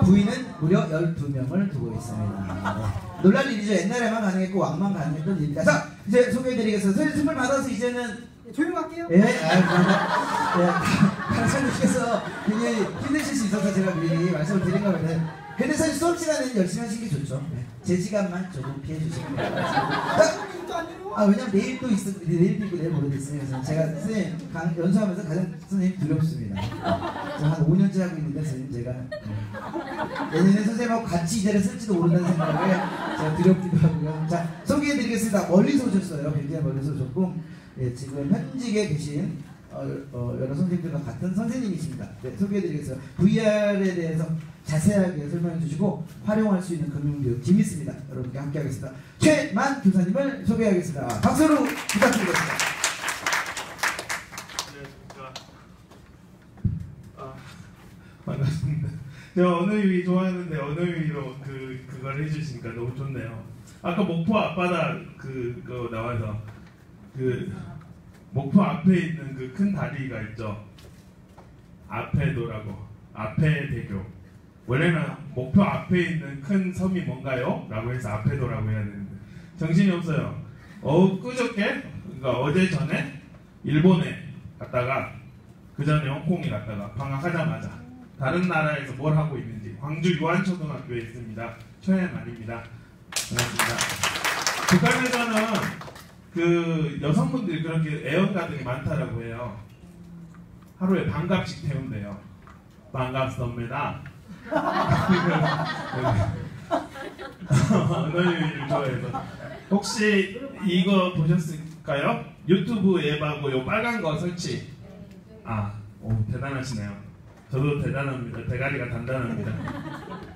부인은 무려 12명을 두고 있습니다. 네. 놀랄 일이죠. 옛날에만 가능했고 왕만 가능했던 일입니다. 자, 이제 소개해드리겠습니다. 선생님 선물 받아서 이제는 조용할게요. 예, 강사님께서 굉장히 힘드실 수 있어서 제가 미리 말씀을 드린 겁니다. 근데 사실 수업 시간에는 열심히 하시는 게 좋죠. 네. 제 시간만 조금 피해 주시면 됩니다. 왜냐면 내일도 내일도 있고 내일 모레도 있어요. 그래서 제가 선생님 연수하면서 가장 선생님 두렵습니다. 제가 한 5년째 하고 있는데 선생님 제가 내년에 선생님하고 같이 이 자리에 쓸지도 모른다는 생각에 제가 두렵기도 하고요. 자, 소개해드리겠습니다. 멀리서 오셨어요. 굉장히 멀리서 오셨고 예, 지금 현직에 계신 여러 선생님들과 같은 선생님이십니다. 네, 소개해드리겠습니다. VR에 대해서 자세하게 설명해 주시고 활용할 수 있는 금융교육 재밌습니다. 여러분께 함께하겠습니다. 최만 교사님을 소개하겠습니다. 박수로 부탁드리겠습니다. 반갑습니다. 제가 언어유희 좋아하는데 언어유희로 그걸 해주시니까 너무 좋네요. 아까 목포 앞바다 그거 나와서 목포 앞에 있는 그 큰 다리가 있죠. 앞에도라고 앞에대교. 원래는 목표 앞에 있는 큰 섬이 뭔가요? 라고 해서 앞에도라고 해야 되는데 정신이 없어요. 그저께 그러니까 어제 전에 일본에 갔다가 그 전에 홍콩에 갔다가 방학하자마자 다른 나라에서 뭘 하고 있는지 광주 유한초등학교에 있습니다. 최혜만입니다. 반갑습니다. 북한에서는 그 여성분들이 그렇게 애언가들이 많다라고 해요. 하루에 반갑씩 태운대요. 반갑습니다. 언어유희를 좋아해서 혹시 이거 보셨을까요? 유튜브 앱하고 요 빨간 거 설치. 대단하시네요. 저도 대단합니다. 대가리가 단단합니다.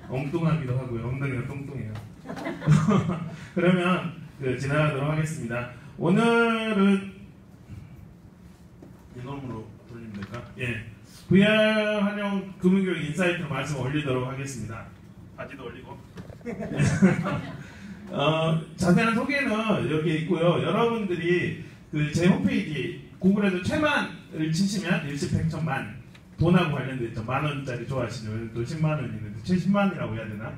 엉뚱하기도 하고요. 엉덩이가 뚱뚱해요. 그러면 지나가도록 하겠습니다. 오늘은 이놈으로 돌리면 될까? 예. VR 환영 금융교육 인사이트 말씀 올리도록 하겠습니다. 바지도 올리고. 자세한 소개는 여기 있고요. 여러분들이 제 홈페이지 구글에서 최만을 치시면 일시백천만 돈하고 관련돼 있죠. 만원짜리 좋아하시죠. 또 10만원 있는데 최10만이라고 해야 되나?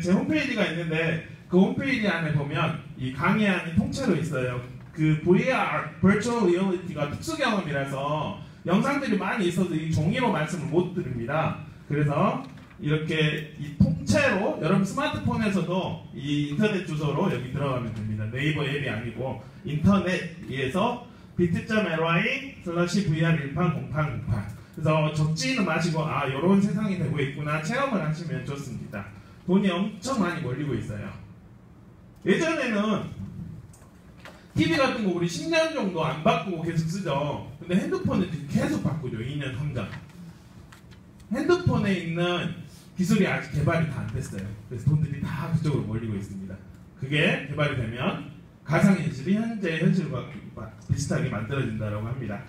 제 홈페이지가 있는데 그 홈페이지 안에 보면 이 강의안이 통째로 있어요. VR, Virtual Reality가 특수 경험이라서 영상들이 많이 있어도 이 종이로 말씀을 못 드립니다. 그래서 이렇게 이 통째로 여러분 스마트폰에서도 이 인터넷 주소로 여기 들어가면 됩니다. 네이버 앱이 아니고 인터넷에서 bit.ly/vr180808 그래서 적지는 마시고 이런 세상이 되고 있구나 체험을 하시면 좋습니다. 돈이 엄청 많이 몰리고 있어요. 예전에는 TV 같은 거 우리 10년 정도 안 바꾸고 계속 쓰죠. 근데 핸드폰은 계속 바꾸죠. 2년, 3년. 핸드폰에 있는 기술이 아직 개발이 다 안 됐어요. 그래서 돈들이 다 그쪽으로 몰리고 있습니다. 그게 개발이 되면 가상현실이 현재 현실과 비슷하게 만들어진다고 합니다.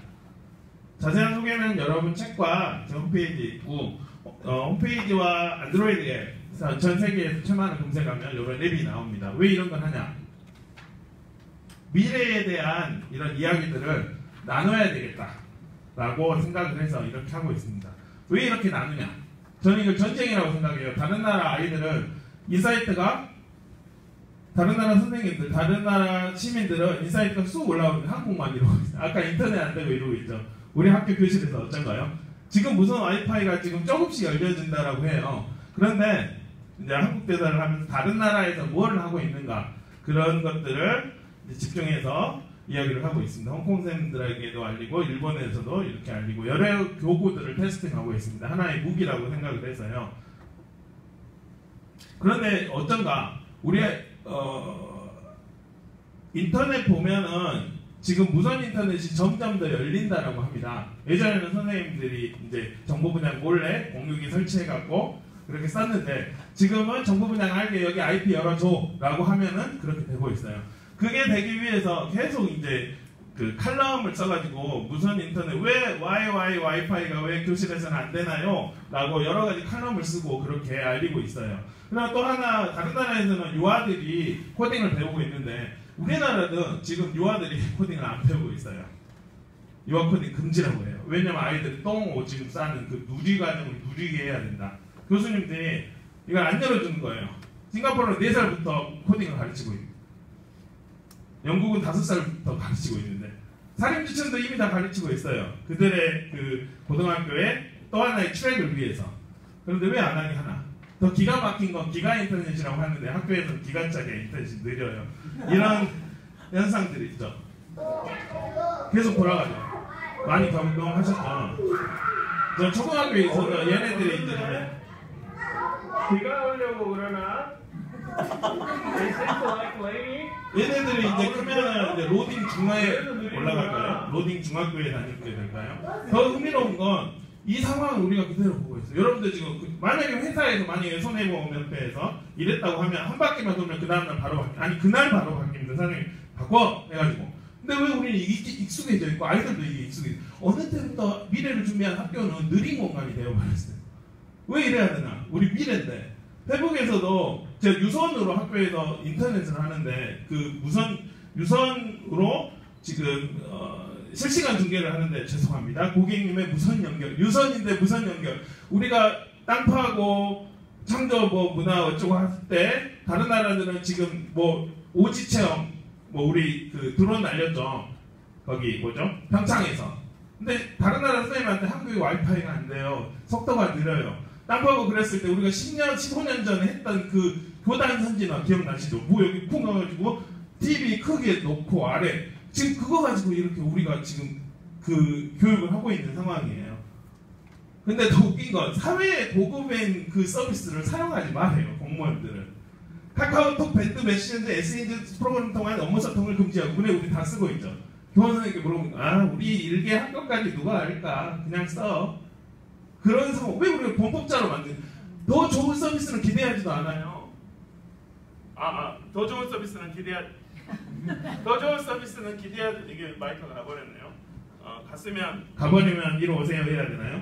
자세한 소개는 여러분 책과 제 홈페이지에 있고 홈페이지와 안드로이드 앱 전 세계에서 최만을 검색하면 이런 앱이 나옵니다. 왜 이런 걸 하냐? 미래에 대한 이런 이야기들을 나눠야 되겠다라고 생각을 해서 이렇게 하고 있습니다. 왜 이렇게 나누냐? 저는 이걸 전쟁이라고 생각해요. 다른 나라 아이들은 인사이트가 다른 나라 선생님들, 다른 나라 시민들은 인사이트가 쑥 올라오는데 한국만 이러고 있어요. 아까 인터넷 안 되고 이러고 있죠. 우리 학교 교실에서 어쩐가요? 지금 무슨 와이파이가 지금 조금씩 열려진다라고 해요. 그런데 이제 한국 대사를 하면서 다른 나라에서 뭘 하고 있는가 그런 것들을 집중해서 이야기를 하고 있습니다. 홍콩 쌤들에게도 알리고 일본에서도 이렇게 알리고 여러 교구들을 테스팅하고 있습니다. 하나의 무기라고 생각을 해서요. 그런데 어쩐가 우리 인터넷 보면은 지금 무선 인터넷이 점점 더 열린다라고 합니다. 예전에는 선생님들이 이제 정보 분양 몰래 공유기 설치해갖고 그렇게 썼는데 지금은 정보 분양 알게 여기 IP 열어줘라고 하면은 그렇게 되고 있어요. 그게 되기 위해서 계속 이제 칼럼을 써가지고 무선 인터넷 왜 와이파이가 왜 교실에서는 안 되나요? 라고 여러 가지 칼럼을 쓰고 그렇게 알리고 있어요. 그리고 또 하나 다른 나라에서는 유아들이 코딩을 배우고 있는데 우리나라는 지금 유아들이 코딩을 안 배우고 있어요. 유아 코딩 금지라고 해요. 왜냐면 아이들이 똥 오줌 싸는 그 누리 과정을 누리게 해야 된다. 교수님들이 이걸 안 열어주는 거예요. 싱가포르는 4살부터 코딩을 가르치고 있고 영국은 5살부터 가르치고 있는데 사립유치원도 이미 다 가르치고 있어요. 그들의 그 고등학교에 또 하나의 트랙을 위해서. 그런데 왜 안 하게 하나? 더 기가 막힌 건 기가 인터넷이라고 하는데 학교에서는 기간짜리 인터넷이 느려요. 이런 현상들이 있죠. 계속 돌아가죠. 많이 경험하셨죠. 저 초등학교에 있어서 얘네들이 이제 비가 오려고 그러나 얘네들이 이제 크면은 이제 로딩 중학에 올라갈까요? 로딩 중학교에 다니게 될까요? 더 흥미로운 건 이 상황을 우리가 그대로 보고 있어요. 여러분들 지금 만약에 회사에서 만약에 손해보험협회에서 이랬다고 하면 한 바퀴만 돌면 그 다음날 바로 아니 그날 바로 바뀝니다. 사장님 바꿔 해가지고. 근데 왜 우리는 익숙해져 있고 아이들도 이게 익숙해져 어느 때부터 미래를 준비한 학교는 느린 공간이 되어버렸어요. 왜 이래야 되나? 우리 미래인데 태국에서도 제가 유선으로 학교에서 인터넷을 하는데 그 유선으로 지금 실시간 중계를 하는데 죄송합니다. 고객님의 무선 연결 유선인데 무선 연결 우리가 땅 파고 창조 뭐 문화 어쩌고 할 때 다른 나라들은 지금 뭐 오지 체험 뭐 우리 그 드론 날렸죠. 거기 뭐죠? 평창에서. 근데 다른 나라 선생님한테 한국에 와이파이가 안 돼요. 속도가 느려요. 땅 파고 그랬을 때 우리가 10년, 15년 전에 했던 그 교단 선진화 기억나시죠? 뭐 여기 쿵 넣어가지고 TV 크게 놓고 아래 지금 그거 가지고 이렇게 우리가 지금 그 교육을 하고 있는 상황이에요. 근데 더 웃긴 건 사회에 보급된 그 서비스를 사용하지 말아요. 공무원들은. 카카오톡, 배드, 메신저, SNS 프로그램 통한 업무 소통을 금지하고 근데 우리 다 쓰고 있죠. 교원 선생님께 물어보니까 아 우리 일개 학교까지 누가 알까? 그냥 써. 그런 상황 왜 우리가 범법자로 만든 더 좋은 서비스는 기대하지도 않아요. 더 좋은 서비스는 기대하 이게 마이크가 가버렸네요. 갔으면 가버리면 이리 오세요 해야 되나요?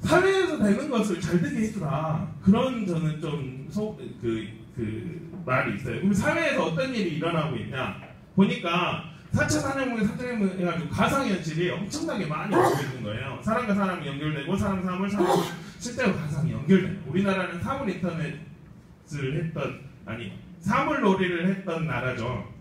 사회에서 되는 것을 잘 되게 해주라. 그런 저는 좀 말이 있어요. 그럼 사회에서 어떤 일이 일어나고 있냐 보니까 4차 산업革命해가지고 가상현실이 엄청나게 많이 오고 있는 거예요. 사람과 사람이 연결되고 사람을 실제로 가상이 연결돼요. 우리나라는 사물 인터넷을 사물놀이를 했던 나라죠.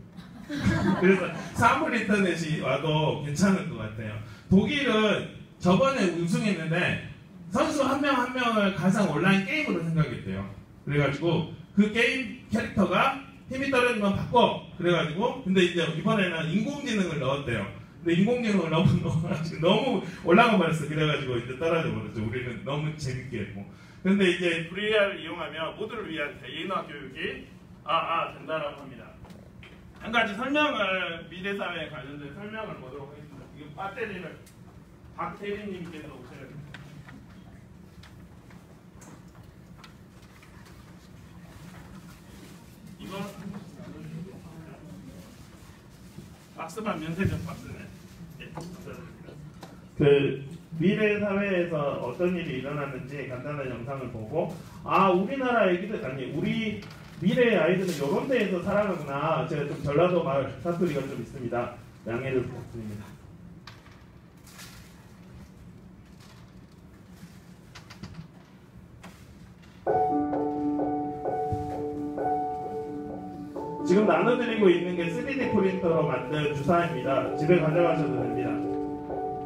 그래서 사물 인터넷이 와도 괜찮을 것 같아요. 독일은 저번에 우승했는데 선수 한 명 한 명을 가상 온라인 게임으로 생각했대요. 그래가지고 그 게임 캐릭터가 힘이 떨어지면 바꿔. 그래가지고 근데 이제 이번에는 인공지능을 넣었대요. 근데 인공지능을 넣어가지고 너무 올라가 버렸어. 그래가지고 이제 떨어져 버렸죠. 우리는 너무 재밌게 했고. 근데 이제 VR을 이용하면 모두를 위한 대인화 교육이 된다라고 합니다. 한 가지 설명을 미래 사회에 관련된 설명을 보도록 하겠습니다. 이거 배터리를 박 대리님께서 오셔야 됩니다. 이거 박스만 면세점 박스네. 네, 그 미래 사회에서 어떤 일이 일어났는지 간단한 영상을 보고 우리나라 애기들 우리 미래의 아이들은 이런 데에서 살아가구나. 제가 좀 전라도 마을 사투리가 좀 있습니다. 양해를 부탁드립니다. 지금 나눠드리고 있는 게 3D 프린터로 만든 주사입니다. 집에 가져가셔도 됩니다.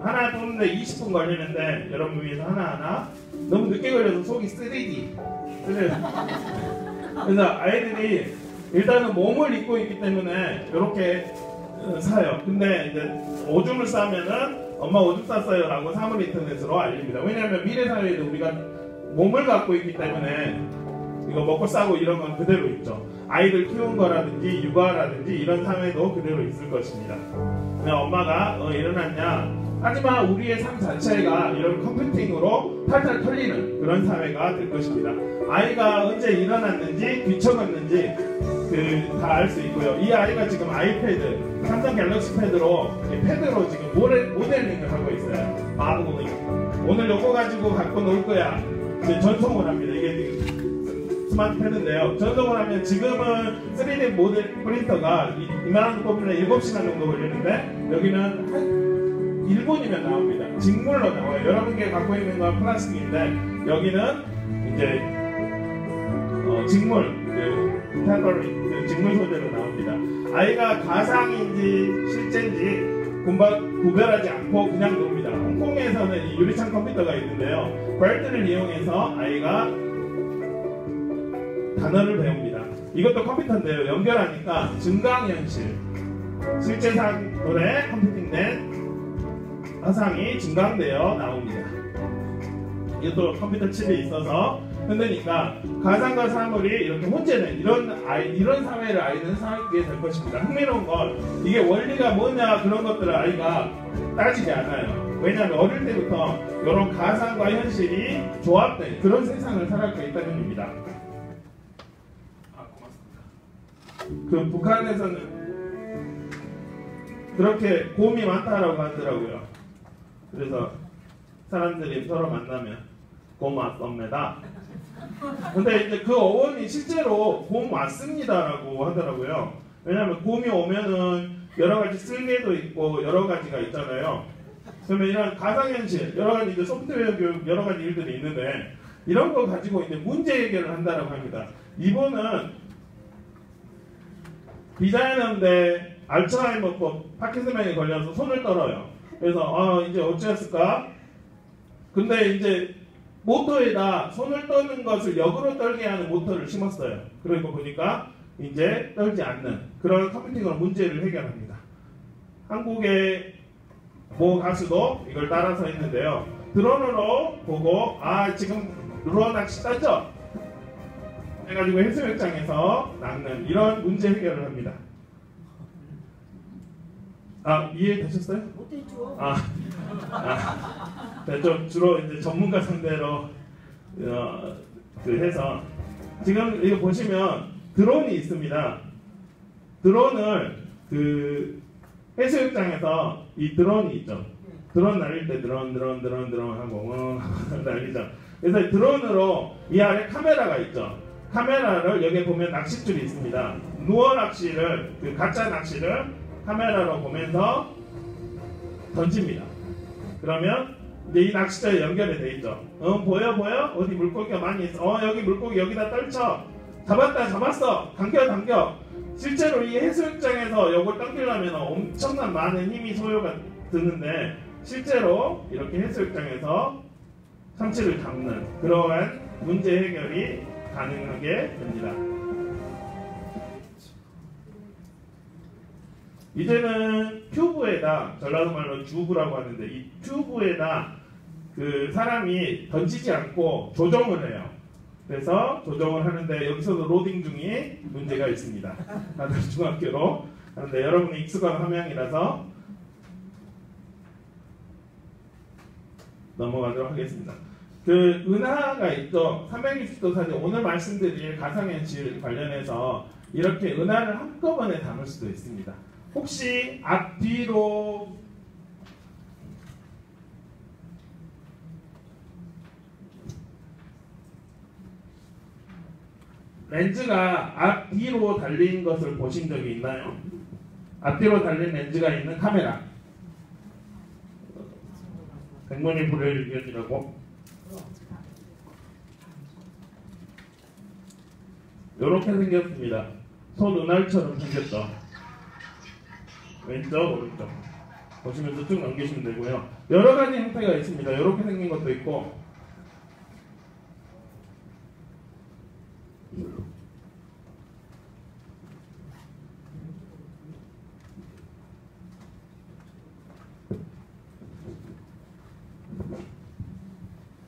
하나 도는데 20분 걸리는데 여러분 위해서 하나하나 너무 늦게 걸려서 속이 3D 그래서 아이들이 일단은 몸을 입고 있기 때문에 이렇게 사요. 근데 이제 오줌을 싸면은 엄마 오줌 쌌어요 라고 사물 인터넷으로 알립니다. 왜냐하면 미래 사회에도 우리가 몸을 갖고 있기 때문에 이거 먹고 싸고 이런 건 그대로 있죠. 아이들 키운 거라든지 육아라든지 이런 사회도 그대로 있을 것입니다. 그냥 엄마가 일어났냐 하지만 우리의 삶 자체가 이런 컴퓨팅으로 탈탈 털리는 그런 사회가 될 것입니다. 아이가 언제 일어났는지 뒤척었는지 다 알 수 있고요. 이 아이가 지금 아이패드, 삼성 갤럭시 패드로 지금 모델링을 하고 있어요. 오늘 요거 가지고 갖고 놀 거야. 전송을 합니다. 이게 스마트 패드인데요. 전송을 하면 지금은 3D 모델 프린터가 이만한 거 뽑으면 7시간 정도 걸리는데 여기는 한 1분이면 나옵니다. 직물로 나와요. 여러분께 갖고 있는 건 플라스틱인데 여기는 이제 직물, 직물 소재로 나옵니다. 아이가 가상인지 실제인지 구별하지 않고 그냥 놉니다. 홍콩에서는 이 유리창 컴퓨터가 있는데요. BERT를 이용해서 아이가 단어를 배웁니다. 이것도 컴퓨터인데요. 연결하니까 증강현실, 실제상으로 컴퓨팅된 화상이 증강되어 나옵니다. 이것도 컴퓨터 칩에 있어서 흔드니까 가상과 사물이 이렇게 혼재는 이런 사회를 아이는 살게 될 것입니다. 흥미로운 건 이게 원리가 뭐냐 그런 것들을 아이가 따지지 않아요. 왜냐하면 어릴 때부터 이런 가상과 현실이 조합된 그런 세상을 살아가고 있다는 의미입니다. 고맙습니다. 북한에서는 그렇게 고음이 많다라고 하더라고요. 그래서 사람들이 서로 만나면 고맙습니다. 근데 이제 그 어원이 실제로 곰 왔습니다라고 하더라고요. 왜냐하면 곰이 오면은 여러 가지 쓸개도 있고 여러 가지가 있잖아요. 그러면 이런 가상현실, 여러 가지 이제 소프트웨어 교육 여러 가지 일들이 있는데 이런 거 가지고 이제 문제 해결을 한다라고 합니다. 이분은 비자였는데 알츠하이머법 파킨슨병에 걸려서 손을 떨어요. 그래서 이제 어찌했을까? 근데 이제 모터에다 손을 떠는 것을 역으로 떨게 하는 모터를 심었어요. 그러고 보니까 이제 떨지 않는 그런 컴퓨팅으로 문제를 해결합니다. 한국의 모 가수도 이걸 따라서 했는데요. 드론으로 보고 지금 루어 낚시 떴죠? 해가지고 해수욕장에서 낚는 이런 문제 해결을 합니다. 이해되셨어요? 못했죠. 네, 좀 주로 이제 전문가 상대로 해서 지금 이거 보시면 드론이 있습니다. 드론을 해수욕장에서 이 드론이 있죠. 드론 날릴 때 드론 하고 날리죠. 그래서 드론으로 이 아래 카메라가 있죠. 카메라를 여기 보면 낚싯줄이 있습니다. 누어 낚시를 가짜 낚시를 카메라로 보면서 던집니다. 그러면 이제 이 낚싯대에 연결이 돼 있죠. 보여? 어디 물고기가 많이 있어. 여기 물고기 여기다 떨쳐. 잡았어. 당겨. 실제로 이 해수욕장에서 이걸 당기려면 엄청난 많은 힘이 소요가 드는데 실제로 이렇게 해수욕장에서 참치를 잡는 그러한 문제 해결이 가능하게 됩니다. 이제는 튜브에다, 전라도 말로 주부라고 하는데 이 튜브에다 사람이 던지지 않고 조정을 해요. 그래서 조정을 하는데 여기서도 로딩 중에 문제가 있습니다. 다들 중학교로 하는데 여러분이 익숙한 화면이라서 넘어가도록 하겠습니다. 은하가 있죠. 360도 사진, 오늘 말씀드릴 가상현실 관련해서 이렇게 은하를 한꺼번에 담을 수도 있습니다. 혹시 앞뒤로 렌즈가 앞뒤로 달린 것을 보신 적이 있나요? 앞뒤로 달린 렌즈가 있는 카메라. 백문이 불여일견이라고. 이렇게 생겼습니다. 손은알처럼 생겼죠. 왼쪽, 오른쪽 보시면서 쭉 넘기시면 되고요. 여러 가지 형태가 있습니다. 이렇게 생긴 것도 있고,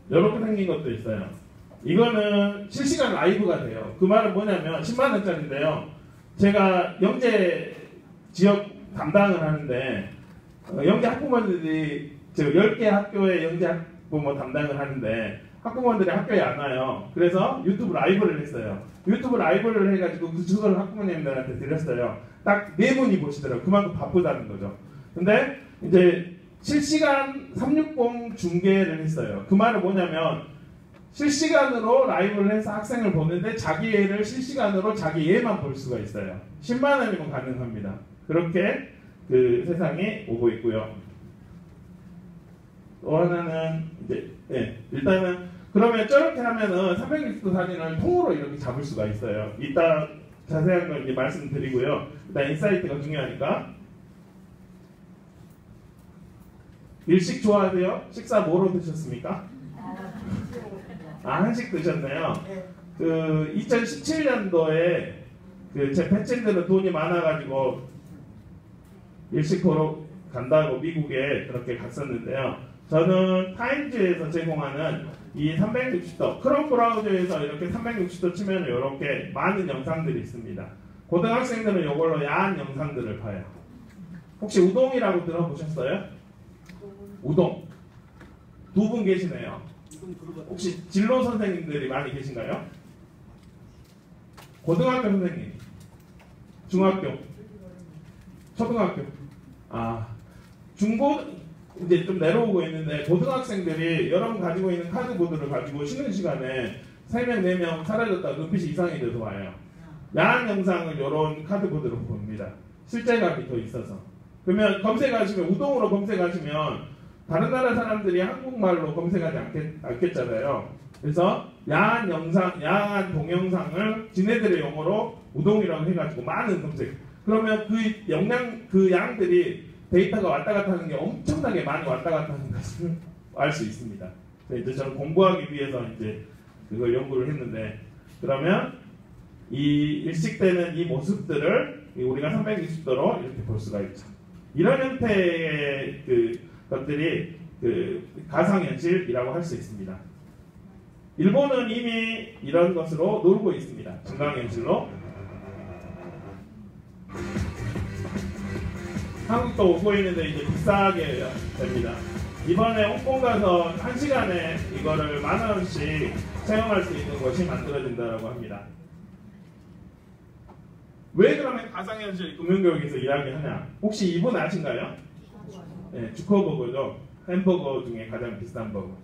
이렇게 생긴 것도 있어요. 이거는 실시간 라이브가 돼요. 그 말은 뭐냐면 10만 원짜리인데요. 제가 영재 지역 담당을 하는데 영재 학부모들이 10개 학교에 영재 학부모 담당을 하는데 학부모들이 학교에 안 와요. 그래서 유튜브 라이브를 했어요. 유튜브 라이브를 해가지고 그걸 학부모님들한테 드렸어요. 딱 4분이 보시더라고요. 그만큼 바쁘다는 거죠. 근데 이제 실시간 360 중계를 했어요. 그 말은 뭐냐면 실시간으로 라이브를 해서 학생을 보는데 자기 애를 실시간으로 자기 애만 볼 수가 있어요. 10만 원이면 가능합니다. 그렇게 세상에 오고 있고요. 또 하나는 이제 일단은 그러면 저렇게 하면은 360도 사진을 통으로 이렇게 잡을 수가 있어요. 이따 자세한 건 이제 말씀드리고요. 일단 인사이트가 중요하니까. 일식 좋아하세요? 식사 뭐로 드셨습니까? 한식 드셨네요. 그 2017년도에 제 팬친들은 돈이 많아가지고 일식 보러 간다고 미국에 그렇게 갔었는데요. 저는 타임즈에서 제공하는 이 360도 크롬 브라우저에서 이렇게 360도 치면 이렇게 많은 영상들이 있습니다. 고등학생들은 이걸로 야한 영상들을 봐요. 혹시 우동이라고 들어보셨어요? 우동. 두 분 계시네요. 혹시 진로 선생님들이 많이 계신가요? 고등학교 선생님, 중학교, 초등학교. 중고 이제 좀 내려오고 있는데 고등학생들이 여러분 가지고 있는 카드보드를 가지고 쉬는 시간에 3명, 4명 사라졌다 눈빛이 이상이 돼서 와요. 야한 영상을 이런 카드보드로 봅니다. 실제감이 더 있어서. 그러면 검색하시면 우동으로 검색하시면 다른 나라 사람들이 한국말로 검색하지 않겠잖아요. 그래서 야한 영상, 야한 동영상을 지네들의 용어로 우동이라고 해가지고 많은 검색. 그러면 그 양들이 데이터가 왔다 갔다 하는 게 엄청나게 많이 왔다 갔다 하는 것을 알 수 있습니다. 이제 저는 공부하기 위해서 이제 그걸 연구를 했는데, 그러면 이 일식되는 이 모습들을 우리가 360도로 이렇게 볼 수가 있죠. 이런 형태의 것들이 가상현실이라고 할 수 있습니다. 일본은 이미 이런 것으로 놀고 있습니다. 증강현실로. 한국도 오고 있는데 이제 비싸게 됩니다. 이번에 홍콩 가서 1시간에 이거를 10,000원씩 체험할 수 있는 것이 만들어진다고 합니다. 왜 그러면 가상현실 금융교육에서 이야기하냐? 혹시 이분 아신가요? 네, 주커버거죠. 햄버거 중에 가장 비싼 버거.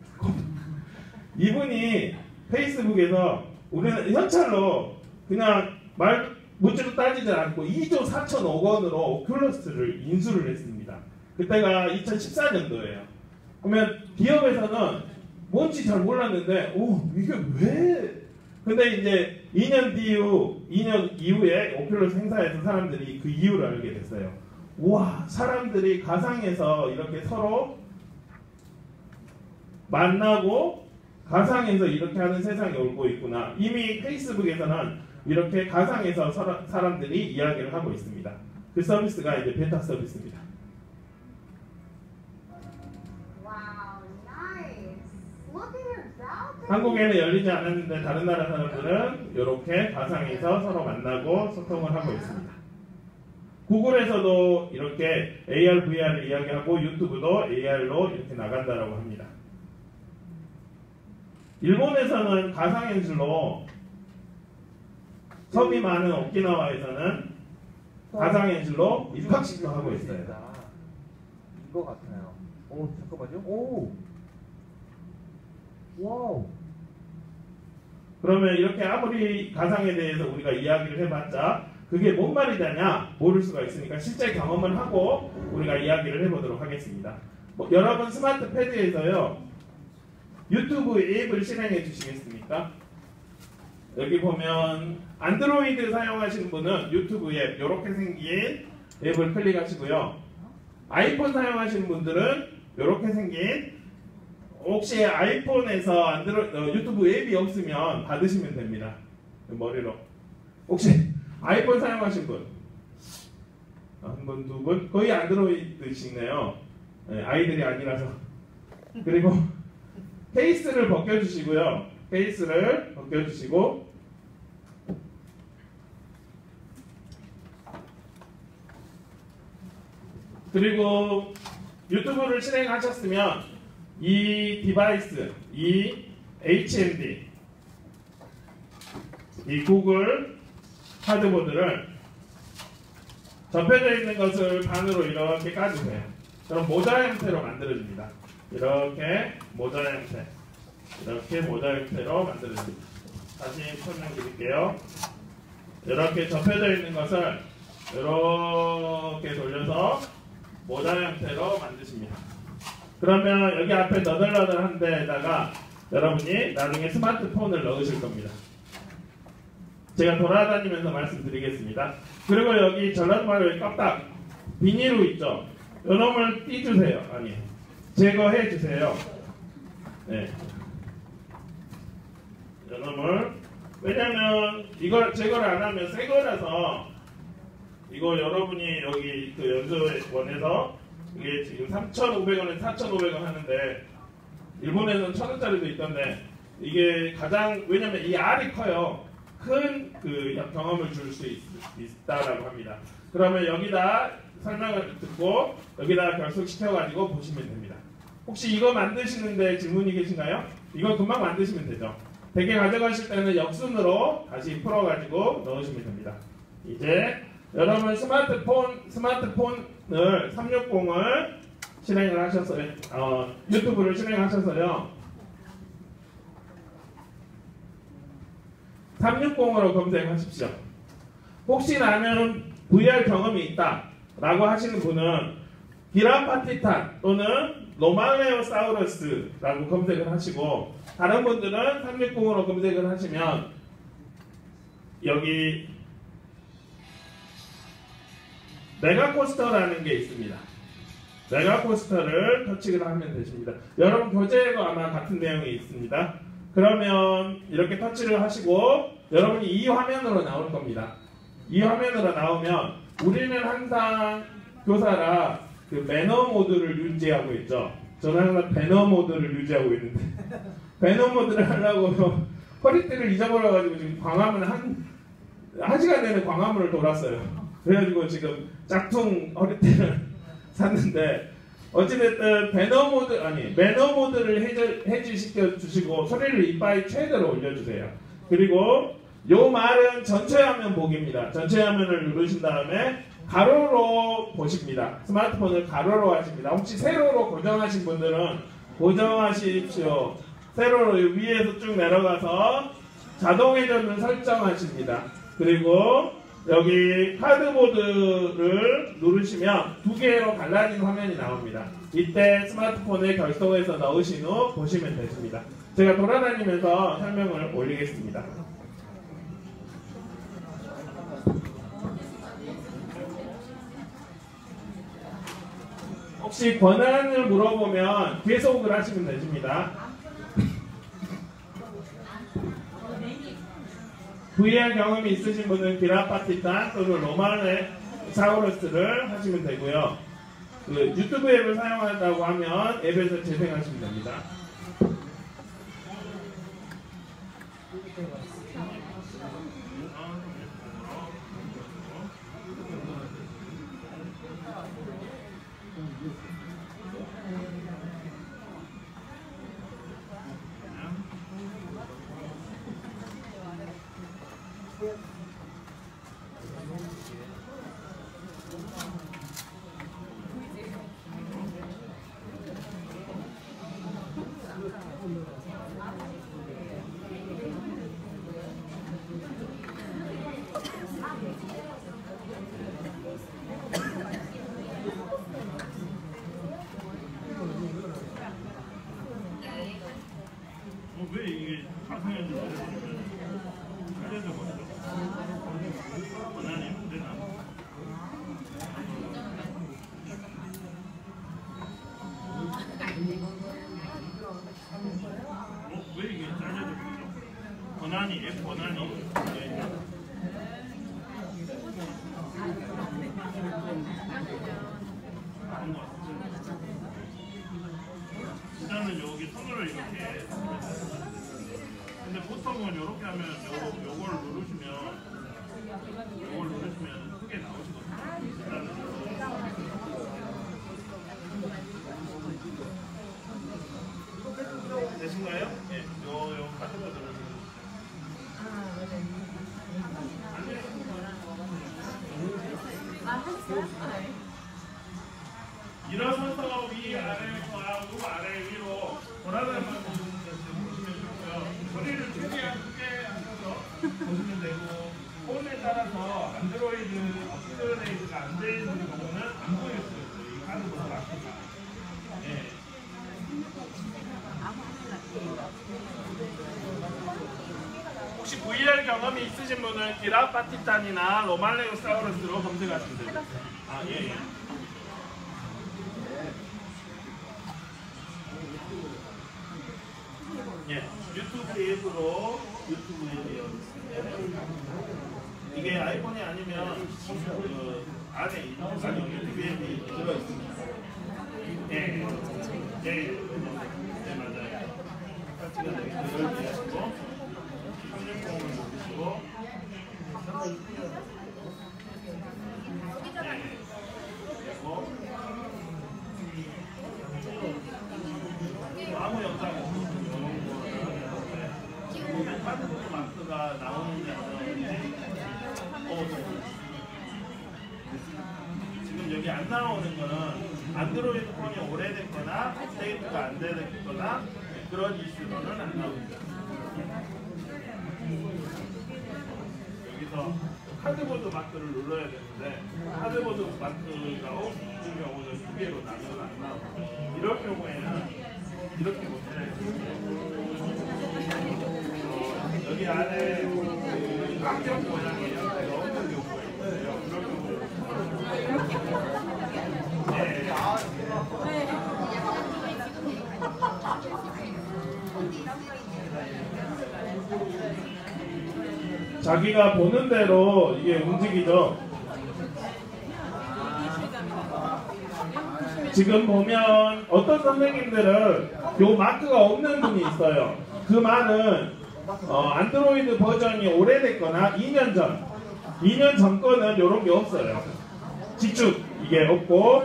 이분이 페이스북에서 우리는 현찰로 그냥 묻지도 따지지 않고 2조 4천억 원으로 오큘러스를 인수를 했습니다. 그때가 2014년도예요. 그러면 기업에서는 뭔지 잘 몰랐는데, 이게 왜? 근데 이제 2년 이후에 오큘러스 행사에서 사람들이 그 이유를 알게 됐어요. 와, 사람들이 가상에서 이렇게 서로 만나고 가상에서 이렇게 하는 세상이 오고 있구나. 이미 페이스북에서는 이렇게 가상에서 사람들이 이야기를 하고 있습니다. 그 서비스가 이제 베타 서비스입니다. 한국에는 열리지 않았는데 다른 나라 사람들은 이렇게 가상에서 서로 만나고 소통을 하고 있습니다. 구글에서도 이렇게 AR, VR을 이야기하고 유튜브도 AR로 이렇게 나간다라고 합니다. 일본에서는 가상현실로 섬이 많은 오키나와에서는 가상현실로 입학식도 하고 있어요. 이거 같아요. 잠깐만요. 와우. 그러면 이렇게 아무리 가상에 대해서 우리가 이야기를 해봤자 그게 뭔 말이냐냐 모를 수가 있으니까 실제 경험을 하고 우리가 이야기를 해보도록 하겠습니다. 여러분 스마트 패드에서요 유튜브 앱을 실행해 주시겠습니까? 여기 보면 안드로이드 사용하시는 분은 유튜브 앱 이렇게 생긴 앱을 클릭하시고요. 아이폰 사용하시는 분들은 이렇게 생긴 혹시 아이폰에서 유튜브 앱이 없으면 받으시면 됩니다. 머리로. 혹시 아이폰 사용하신 분? 한 분, 두 분? 거의 안드로이드시네요. 네, 아이들이 아니라서. 그리고 케이스를 벗겨주시고요. 케이스를 벗겨주시고 그리고 유튜브를 실행하셨으면 이 디바이스, 이 HMD, 이 구글 하드보드를 접혀져 있는 것을 반으로 이렇게 까주세요. 그럼 모자 형태로 만들어집니다. 이렇게 모자 형태, 이렇게 모자 형태로 만들어집니다. 다시 설명드릴게요. 이렇게 접혀져 있는 것을 이렇게 돌려서 모자 형태로 만드십니다. 그러면 여기 앞에 너덜너덜한 데에다가 여러분이 나중에 스마트폰을 넣으실 겁니다. 제가 돌아다니면서 말씀드리겠습니다. 그리고 여기 전라도말의 껍딱 비닐로 있죠. 요놈을 띄주세요. 아니, 제거해 주세요. 네. 요놈을, 왜냐면 이걸 제거를 안 하면 새 거라서, 이거 여러분이 여기 그 연수원에서 이게 지금 3,500원에 4,500원 하는데 일본에서는 1,000원짜리도 있던데, 이게 가장, 왜냐면 이 알이 커요. 큰 그 경험을 줄 수 있다라고 합니다. 그러면 여기다 설명을 듣고 여기다 결속시켜가지고 보시면 됩니다. 혹시 이거 만드시는데 질문이 계신가요? 이거 금방 만드시면 되죠. 댁에 가져가실 때는 역순으로 다시 풀어가지고 넣으시면 됩니다. 이제 여러분 스마트폰을 360을 실행을 하셨어요. 유튜브를 실행하셔서요. 360으로 검색하십시오. 혹시 나는 VR 경험이 있다 라고 하시는 분은 기라파티탄 또는 로말레오사우루스라고 검색을 하시고, 다른 분들은 360으로 검색을 하시면 여기 메가코스터라는 게 있습니다. 메가코스터를 터치를 하면 되십니다. 여러분 교재에도 아마 같은 내용이 있습니다. 그러면 이렇게 터치를 하시고 여러분이 이 화면으로 나올 겁니다. 이 화면으로 나오면 우리는 항상 교사라 그 매너 모드를 유지하고 있죠. 저는 항상 배너 모드를 유지하고 있는데 배너 모드를 하려고 허리띠를 잊어버려가지고 지금 광화문 한 시간 내내 광화문을 돌았어요. 그래가지고 지금 짝퉁 허리띠를 샀는데, 어찌됐든 매너 모드를 해지시켜 주시고 소리를 이빨 최대로 올려주세요. 그리고 요 말은 전체 화면 보기입니다. 전체 화면을 누르신 다음에 가로로 보십니다. 스마트폰을 가로로 하십니다. 혹시 세로로 고정하신 분들은 고정하십시오. 세로로 위에서 쭉 내려가서 자동 회전을 설정하십니다. 그리고 여기 카드보드를 누르시면 두 개로 갈라진 화면이 나옵니다. 이때 스마트폰에 결속해서 넣으신 후 보시면 되십니다. 제가 돌아다니면서 설명을 올리겠습니다. 혹시 권한을 물어보면 계속을 하시면 되십니다. VR 경험이 있으신 분은 기라파티탄 또는 로말레오사우루스를 하시면 되고요. 그 유튜브 앱을 사용한다고 하면 앱에서 재생하시면 됩니다. 왜 이게 가상현실 알려져 버리죠? 권한이 문제나? 왜 이게 잘려져 버리죠? 권한이 앱 권한이 일단은 여기 손으로 이렇게, 근데 보통은 이렇게 하면 요걸 누르시면 크게 나오시거든요. 일단은 되신가요? 네, 요 같은 거 누르시면 일어서서 위아래로 아래 위로 돌아다니면서 보시면 좋고요. 소리를 최대한 크게 하셔서 보시면 되고, 폰에 따라서 안드로이드 업그레이드가 안 되어 있는 경우는 안 보일 수 있어요. 이 카드보드 앞에가. 네. 혹시 VR 경험이 있으신 분은 디라파티탄이나 로말레오사우루스로 검색하시면 됩니다. 아, 예, 예. 예, 유튜브 앱으로 유튜브에 되어 있습니다. 이게 아이폰이 아니면 그 안에 있는 유튜브 앱이 들어 있습니다. 예, 예, 네 맞아요. 같이가 되게 들어있고 360을 누르시고 그리고 아무 영상 마크가 나오는지 안 나오는지 지금 여기 안 나오는 거는 안드로이드 폰이 오래됐거나 업데이트가 안 됐거나 그런 이슈로는 안 나옵니다. 여기서 카드보드 마크를 눌러야 되는데 카드보드 마크가 없는 경우는 두 개로 나눠서 안 나옵니다. 이럴 경우에는 이렇게 못해요. 여기 안에 안경 모양의 형태가 없는 경우가 있어요. 그런 경우는 자기가 보는 대로 이게 움직이죠. 지금 보면 어떤 선생님들은 요 마크가 없는 분이 있어요. 그 말은 안드로이드 버전이 오래됐거나 2년 전 거는 이런 게 없어요. 지축 이게 없고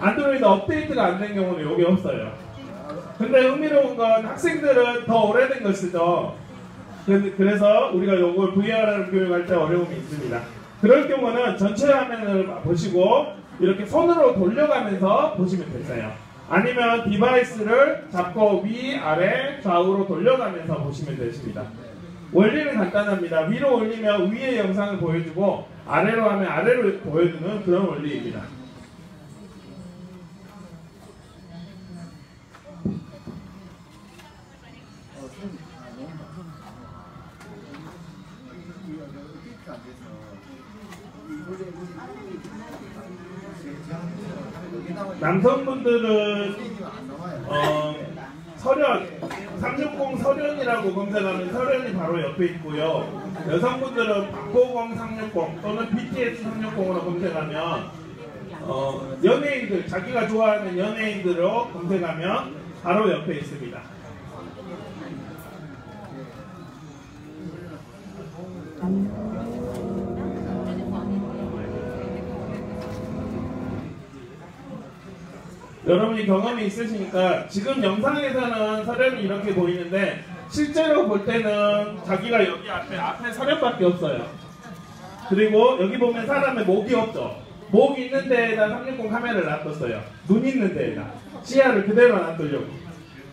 안드로이드 업데이트가 안 된 경우는 이게 없어요. 근데 흥미로운 건 학생들은 더 오래된 걸 쓰죠. 그래서 우리가 요걸 VR을 교육할 때 어려움이 있습니다. 그럴 경우는 전체 화면을 보시고 이렇게 손으로 돌려가면서 보시면 되세요. 아니면 디바이스를 잡고 위, 아래, 좌우로 돌려가면서 보시면 되십니다. 원리는 간단합니다. 위로 올리면 위의 영상을 보여주고 아래로 하면 아래로 보여주는 그런 원리입니다. 남성분들은 서련 360 서련이라고 검색하면 서련이 바로 옆에 있고요. 여성분들은 박보검 360 또는 BTS 360으로 검색하면 연예인들 자기가 좋아하는 연예인들로 검색하면 바로 옆에 있습니다. 여러분이 경험이 있으시니까 지금 영상에서는 서련이 이렇게 보이는데 실제로 볼 때는 자기가 여기 앞에 서련밖에 없어요. 그리고 여기 보면 사람의 목이 없죠. 목 있는 데에다 360 카메라를 놔뒀어요. 눈 있는 데에다 시야를 그대로 놔두려고.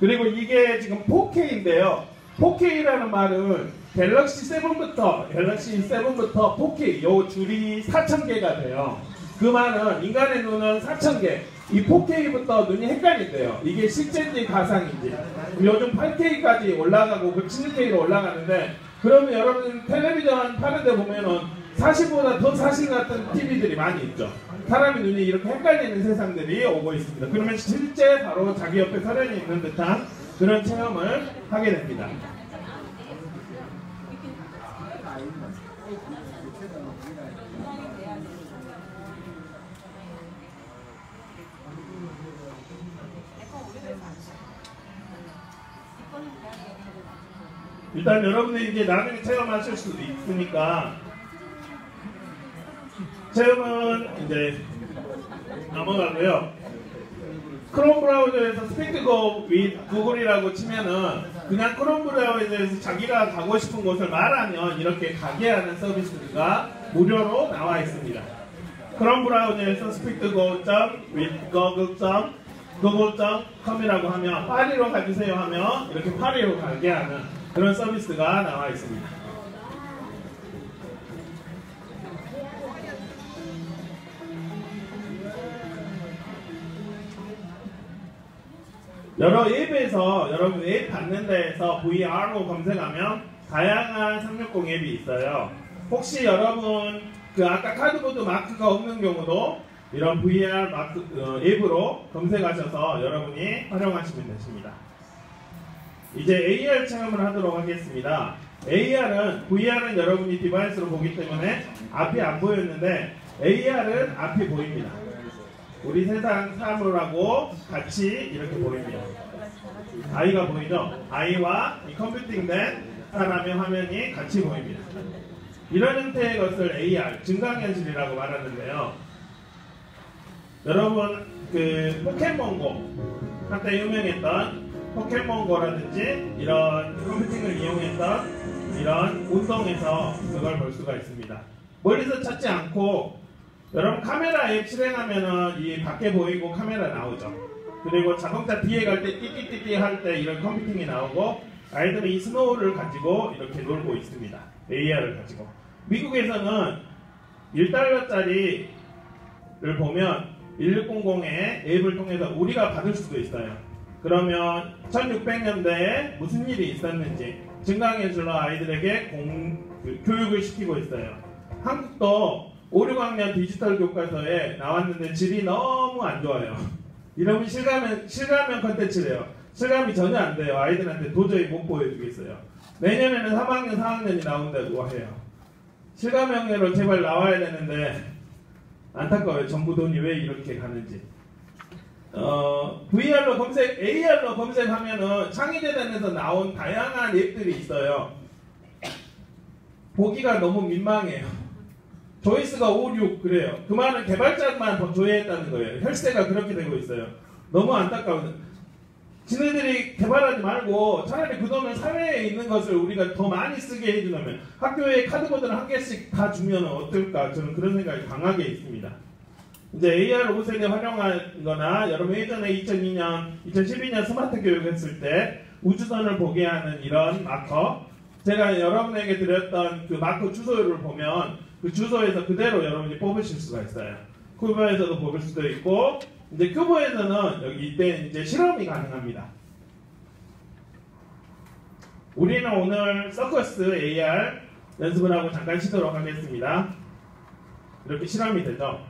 그리고 이게 지금 4K인데요. 4K라는 말은 갤럭시 7부터 4K 요 줄이 4000개가 돼요. 그 말은 인간의 눈은 4000개. 이 4K부터 눈이 헷갈린대요. 이게 실제인지 가상인지. 요즘 8K까지 올라가고 16K로 올라가는데 그러면 여러분 텔레비전 파는데 보면은 사실보다 더 사실 같은 TV들이 많이 있죠. 사람의 눈이 이렇게 헷갈리는 세상들이 오고 있습니다. 그러면 실제 바로 자기 옆에 서련이 있는 듯한 그런 체험을 하게 됩니다. 일단 여러분들이 이제 나중에 체험하실 수도 있으니까 체험은 이제 넘어가고요. 크롬 브라우저에서 스피크 고 with 구글이라고 치면은 그냥 크롬 브라우저에서 자기가 가고 싶은 곳을 말하면 이렇게 가게 하는 서비스가 무료로 나와 있습니다. 크롬 브라우저에서 speak go with google.com이라고 하면 파리로 가주세요 하면 이렇게 파리로 가게 하는 그런 서비스가 나와 있습니다. 여러 앱에서 여러분 앱 받는 데에서 VR로 검색하면 다양한 360 앱이 있어요. 혹시 여러분 그 아까 카드보드 마크가 없는 경우도 이런 VR 마크, 앱으로 검색하셔서 여러분이 활용하시면 되십니다. 이제 AR 체험을 하도록 하겠습니다. AR은 VR은 여러분이 디바이스로 보기 때문에 앞이 안 보였는데 AR은 앞이 보입니다. 우리 세상 사물하고 같이 이렇게 보입니다. 아이가 보이죠? 아이와 이 컴퓨팅된 사람의 화면이 같이 보입니다. 이런 형태의 것을 AR, 증강현실이라고 말하는데요. 여러분 그 포켓몬고 한때 유명했던 포켓몬고라든지 이런 컴퓨팅을 이용했던 이런 운동에서 그걸 볼 수가 있습니다. 멀리서 찾지 않고 여러분 카메라 앱 실행하면은 이 밖에 보이고 카메라 나오죠. 그리고 자동차 뒤에 갈 때 띠띠띠띠 할 때 이런 컴퓨팅이 나오고 아이들은 이 스노우를 가지고 이렇게 놀고 있습니다. AR을 가지고. 미국에서는 1달러짜리를 보면 1600의 앱을 통해서 우리가 받을 수도 있어요. 그러면 1600년대에 무슨 일이 있었는지 증강현실로 아이들에게 교육을 시키고 있어요. 한국도 5, 6학년 디지털 교과서에 나왔는데 질이 너무 안 좋아요. 이러면 실감형 컨텐츠래요. 실감이 전혀 안 돼요. 아이들한테 도저히 못 보여주겠어요. 내년에는 3학년, 4학년이 나온다고 해요. 실감형으로 제발 나와야 되는데 안타까워요. 정부 돈이 왜 이렇게 가는지. VR로 검색, AR로 검색하면은 창의재단에서 나온 다양한 앱들이 있어요. 보기가 너무 민망해요. 조회수가 5, 6 그래요. 그 말은 개발자만 더 조회했다는 거예요. 혈세가 그렇게 되고 있어요. 너무 안타까워요. 지네들이 개발하지 말고 차라리 그 돈을 사회에 있는 것을 우리가 더 많이 쓰게 해주려면 학교에 카드보드를 한 개씩 다 주면 어떨까 저는 그런 생각이 강하게 있습니다. 이제 AR 5세대 활용한 거나 여러분 예전에 2002년, 2012년 스마트 교육했을 때 우주선을 보게 하는 이런 마커 제가 여러분에게 드렸던 그 마커 주소를 보면 그 주소에서 그대로 여러분이 뽑으실 수가 있어요. 큐버에서도 뽑을 수도 있고 이제 큐버에서는 여기 이때 이제 실험이 가능합니다. 우리는 오늘 서커스 AR 연습을 하고 잠깐 쉬도록 하겠습니다. 이렇게 실험이 되죠.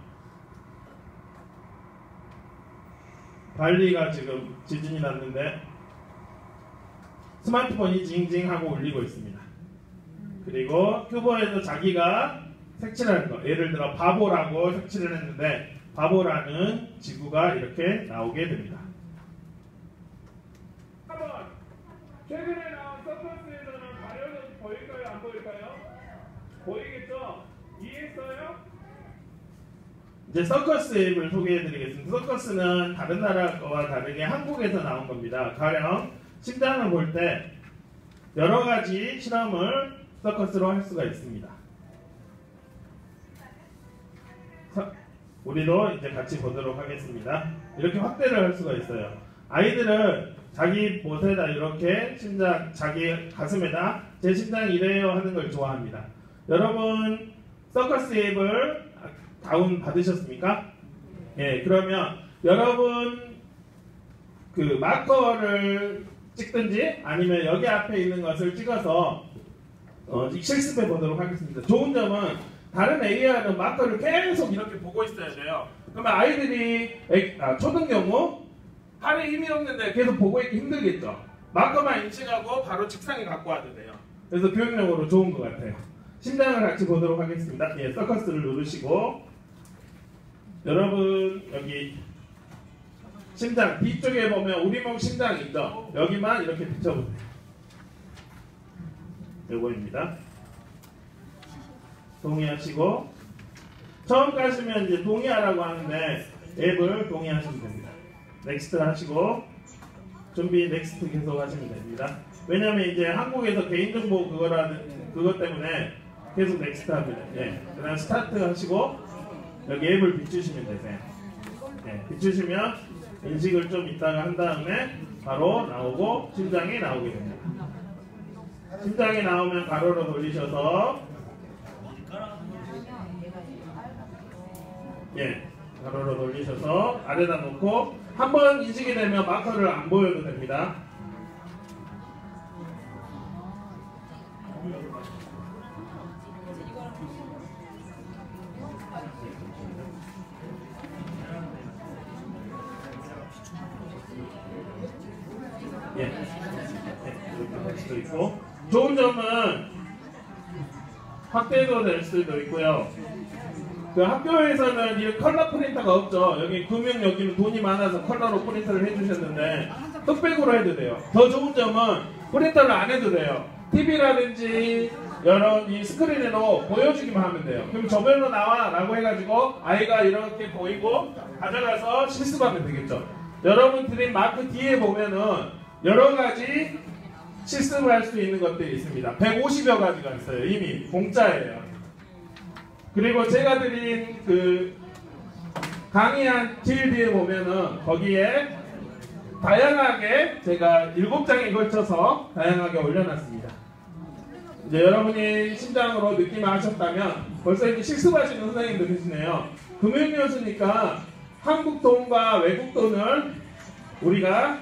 발리가 지금 지진이 났는데 스마트폰이 징징하고 울리고 있습니다. 그리고 큐버에서 자기가 색칠할 거, 예를 들어 바보라고 색칠을 했는데 바보라는 지구가 이렇게 나오게 됩니다. 한번 최근에 나온 서커스에서는 가려서 보일까요? 안 보일까요? 보이겠죠? 이해했어요? 이제 서커스 앱을 소개해드리겠습니다. 서커스는 다른 나라 거와 다르게 한국에서 나온 겁니다. 가령 심장을 볼 때 여러 가지 실험을 서커스로 할 수가 있습니다. 우리도 이제 같이 보도록 하겠습니다. 이렇게 확대를 할 수가 있어요. 아이들은 자기 못에다 이렇게 심장, 자기 가슴에다 제 심장이 이래요 하는 걸 좋아합니다. 여러분 서커스 앱을 다운 받으셨습니까? 예, 그러면 여러분 그 마커를 찍든지 아니면 여기 앞에 있는 것을 찍어서 실습해 보도록 하겠습니다. 좋은 점은 다른 AR은 마커를 계속 이렇게 보고 있어야 돼요. 그러면 아이들이 초등 경우 팔에 힘이 없는데 계속 보고 있기 힘들겠죠. 마커만 인식하고 바로 책상에 갖고 와도 돼요. 그래서 교육용으로 좋은 것 같아요. 심장을 같이 보도록 하겠습니다. 예, 서커스를 누르시고 여러분 여기 심장 뒤쪽에 보면 우리 몸 심장이 있죠. 여기만 이렇게 비춰보세요. 요거입니다. 동의하시고 처음 가시면 이제 동의하라고 하는데 앱을 동의하시면 됩니다. 넥스트 하시고 준비 넥스트 계속 하시면 됩니다. 왜냐면 이제 한국에서 개인정보 그것 때문에 계속 넥스트 합니다. 예. 그 다음 스타트 하시고 여기 앱을 비추시면 되세요. 예. 비추시면 인식을 좀 이따가 한 다음에 바로 나오고 심장이 나오게 됩니다. 심장이 나오면 가로로 돌리셔서 예, 가로로 돌리셔서 아래다 놓고 한번 인식이 되면 마커를 안 보여도 됩니다. 예. 이렇게 할 수도 있고, 좋은 점은 확대도 될 수도 있고요. 그 학교에서는 이 컬러 프린터가 없죠. 여기 금융 여기는 돈이 많아서 컬러로 프린터를 해주셨는데 흑백으로 해도 돼요. 더 좋은 점은 프린터를 안 해도 돼요. TV라든지 여러 이 스크린으로 보여주기만 하면 돼요. 그럼 저별로 나와 라고 해가지고 아이가 이렇게 보이고 가져가서 실습하면 되겠죠. 여러분들이 마크 뒤에 보면은 여러 가지 실습을 할 수 있는 것들이 있습니다. 150여 가지가 있어요. 이미 공짜예요. 그리고 제가 드린 그 강의한 제일 뒤에 보면은 거기에 다양하게 제가 7장에 걸쳐서 다양하게 올려놨습니다. 이제 여러분이 심장으로 느낌 하셨다면 벌써 이제 실습하시는 선생님도 계시네요. 금융교수니까 한국 돈과 외국 돈을 우리가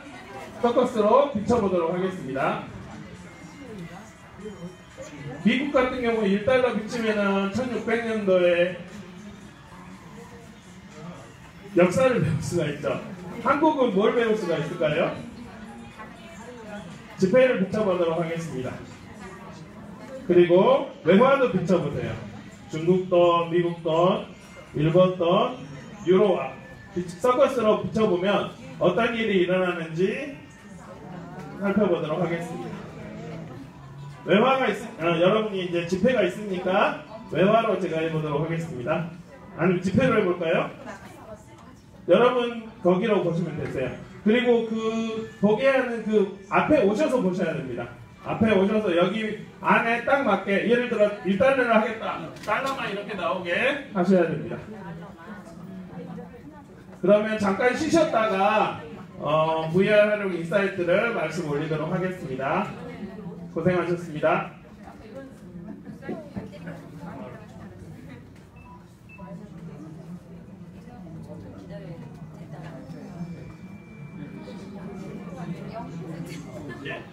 서커스로 비춰보도록 하겠습니다. 미국 같은 경우 1달러 비치면은 1600년도에 역사를 배울 수가 있죠. 한국은 뭘 배울 수가 있을까요? 지폐를 비춰보도록 하겠습니다. 그리고 외화도 비춰보세요. 중국 돈, 미국 돈, 일본 돈, 유로화 서커스로 비춰보면 어떤 일이 일어나는지 살펴보도록 하겠습니다. 외화가 여러분이 이제 지폐가 있으니까 외화로 제가 해보도록 하겠습니다. 아니면 지폐로 해볼까요? 여러분 거기로 보시면 되세요. 그리고 그 보게 하는 그 앞에 오셔서 보셔야 됩니다. 앞에 오셔서 여기 안에 딱 맞게 예를 들어 1달러를 하겠다. 달러만 이렇게 나오게 하셔야 됩니다. 그러면 잠깐 쉬셨다가 VR 활용 인사이트를 말씀 올리도록 하겠습니다. 고생하셨습니다. 예.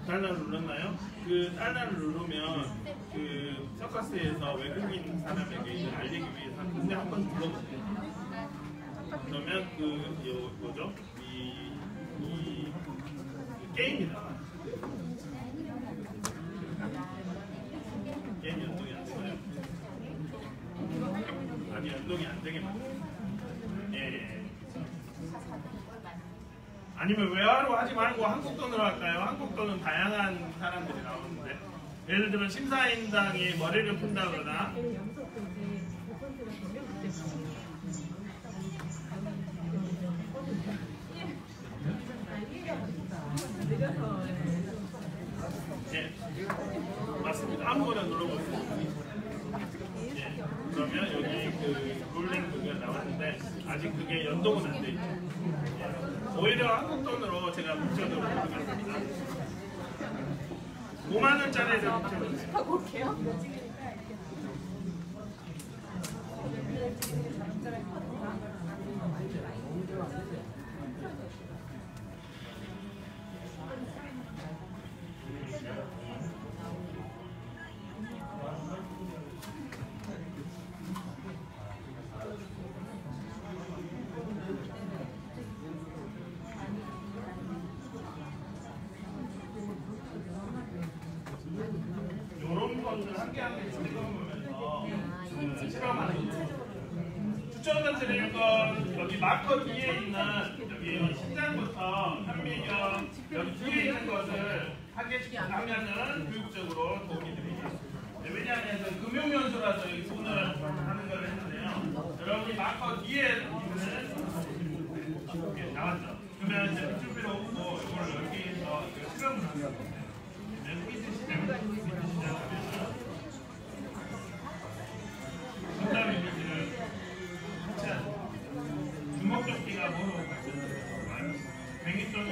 달러를 눌렀나요? 그 달러를 누르면 그 서커스에서 외국인 사람에게 이제 알리기 위해서 근데 한번 눌러보세요. 그러면 뭐죠? 이 게임이 나와. 게임 연동이 안 되나요? 아니 연동이 안 되게 만들어요. 예. 아니면 외화로 하지 말고 한국 돈으로 할까요? 한국 돈은 다양한 사람들이 나오는데 예를 들면 심사인당이 머리를 푼다거나 예, 맞습니다. 아무거나 눌러보세요. 예, 그러면 여기 그 롤링 그게 나왔는데 아직 그게 연동은 안 돼 있죠. 예, 오히려 한국 돈으로 제가 붙여도록 하겠습니다. 5만 원짜리를 붙여보세요. 이런 것들 한 개 한 개 찍어보면서 실험하는 거죠. 추천을 드릴 건 여기 마커 뒤에 있는 여기 신장부터 현미경 여기 뒤에 있는 것을 한 개씩 하면은 교육적으로 도움이 됩니다. 왜냐하면 금융연수라서 여기 손을 하는 걸 했는데요. 여러분이 마커 뒤에 있는 나왔죠. 그러면 이제 비출 필요 없고 이걸 여기에서 실험을 하는 거예요. 정답이 이렇게는 주먹접기가 뭐로 같은 뱅이 또는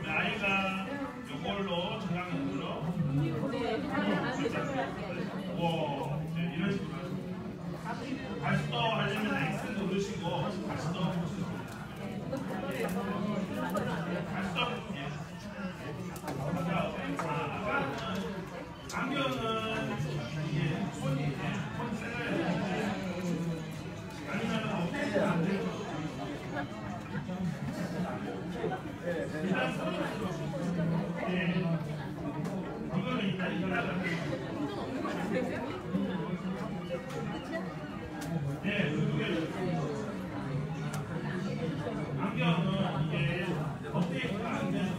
아이가 이걸로 저장으로 이런 식으로 다시 또 하려면 X 누르시고 다시 또 보시면 다시 또 이거는 일단 이거 나가면 네, 안경은 이게 업데이트가 안 되는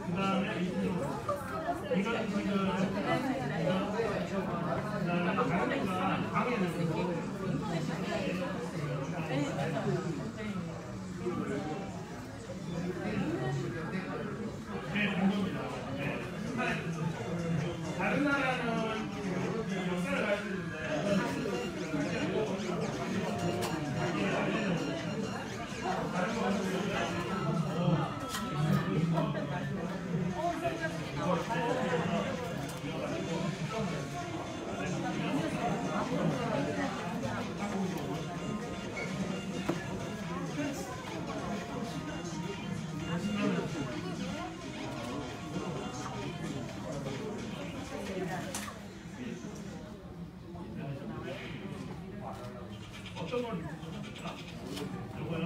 그 다음에 이건 지금 가격가 방해되고 네, 정도입니다. 네. 다른 나라는 역사를 가지고 어떤 걸 느끼십니까? 이거요.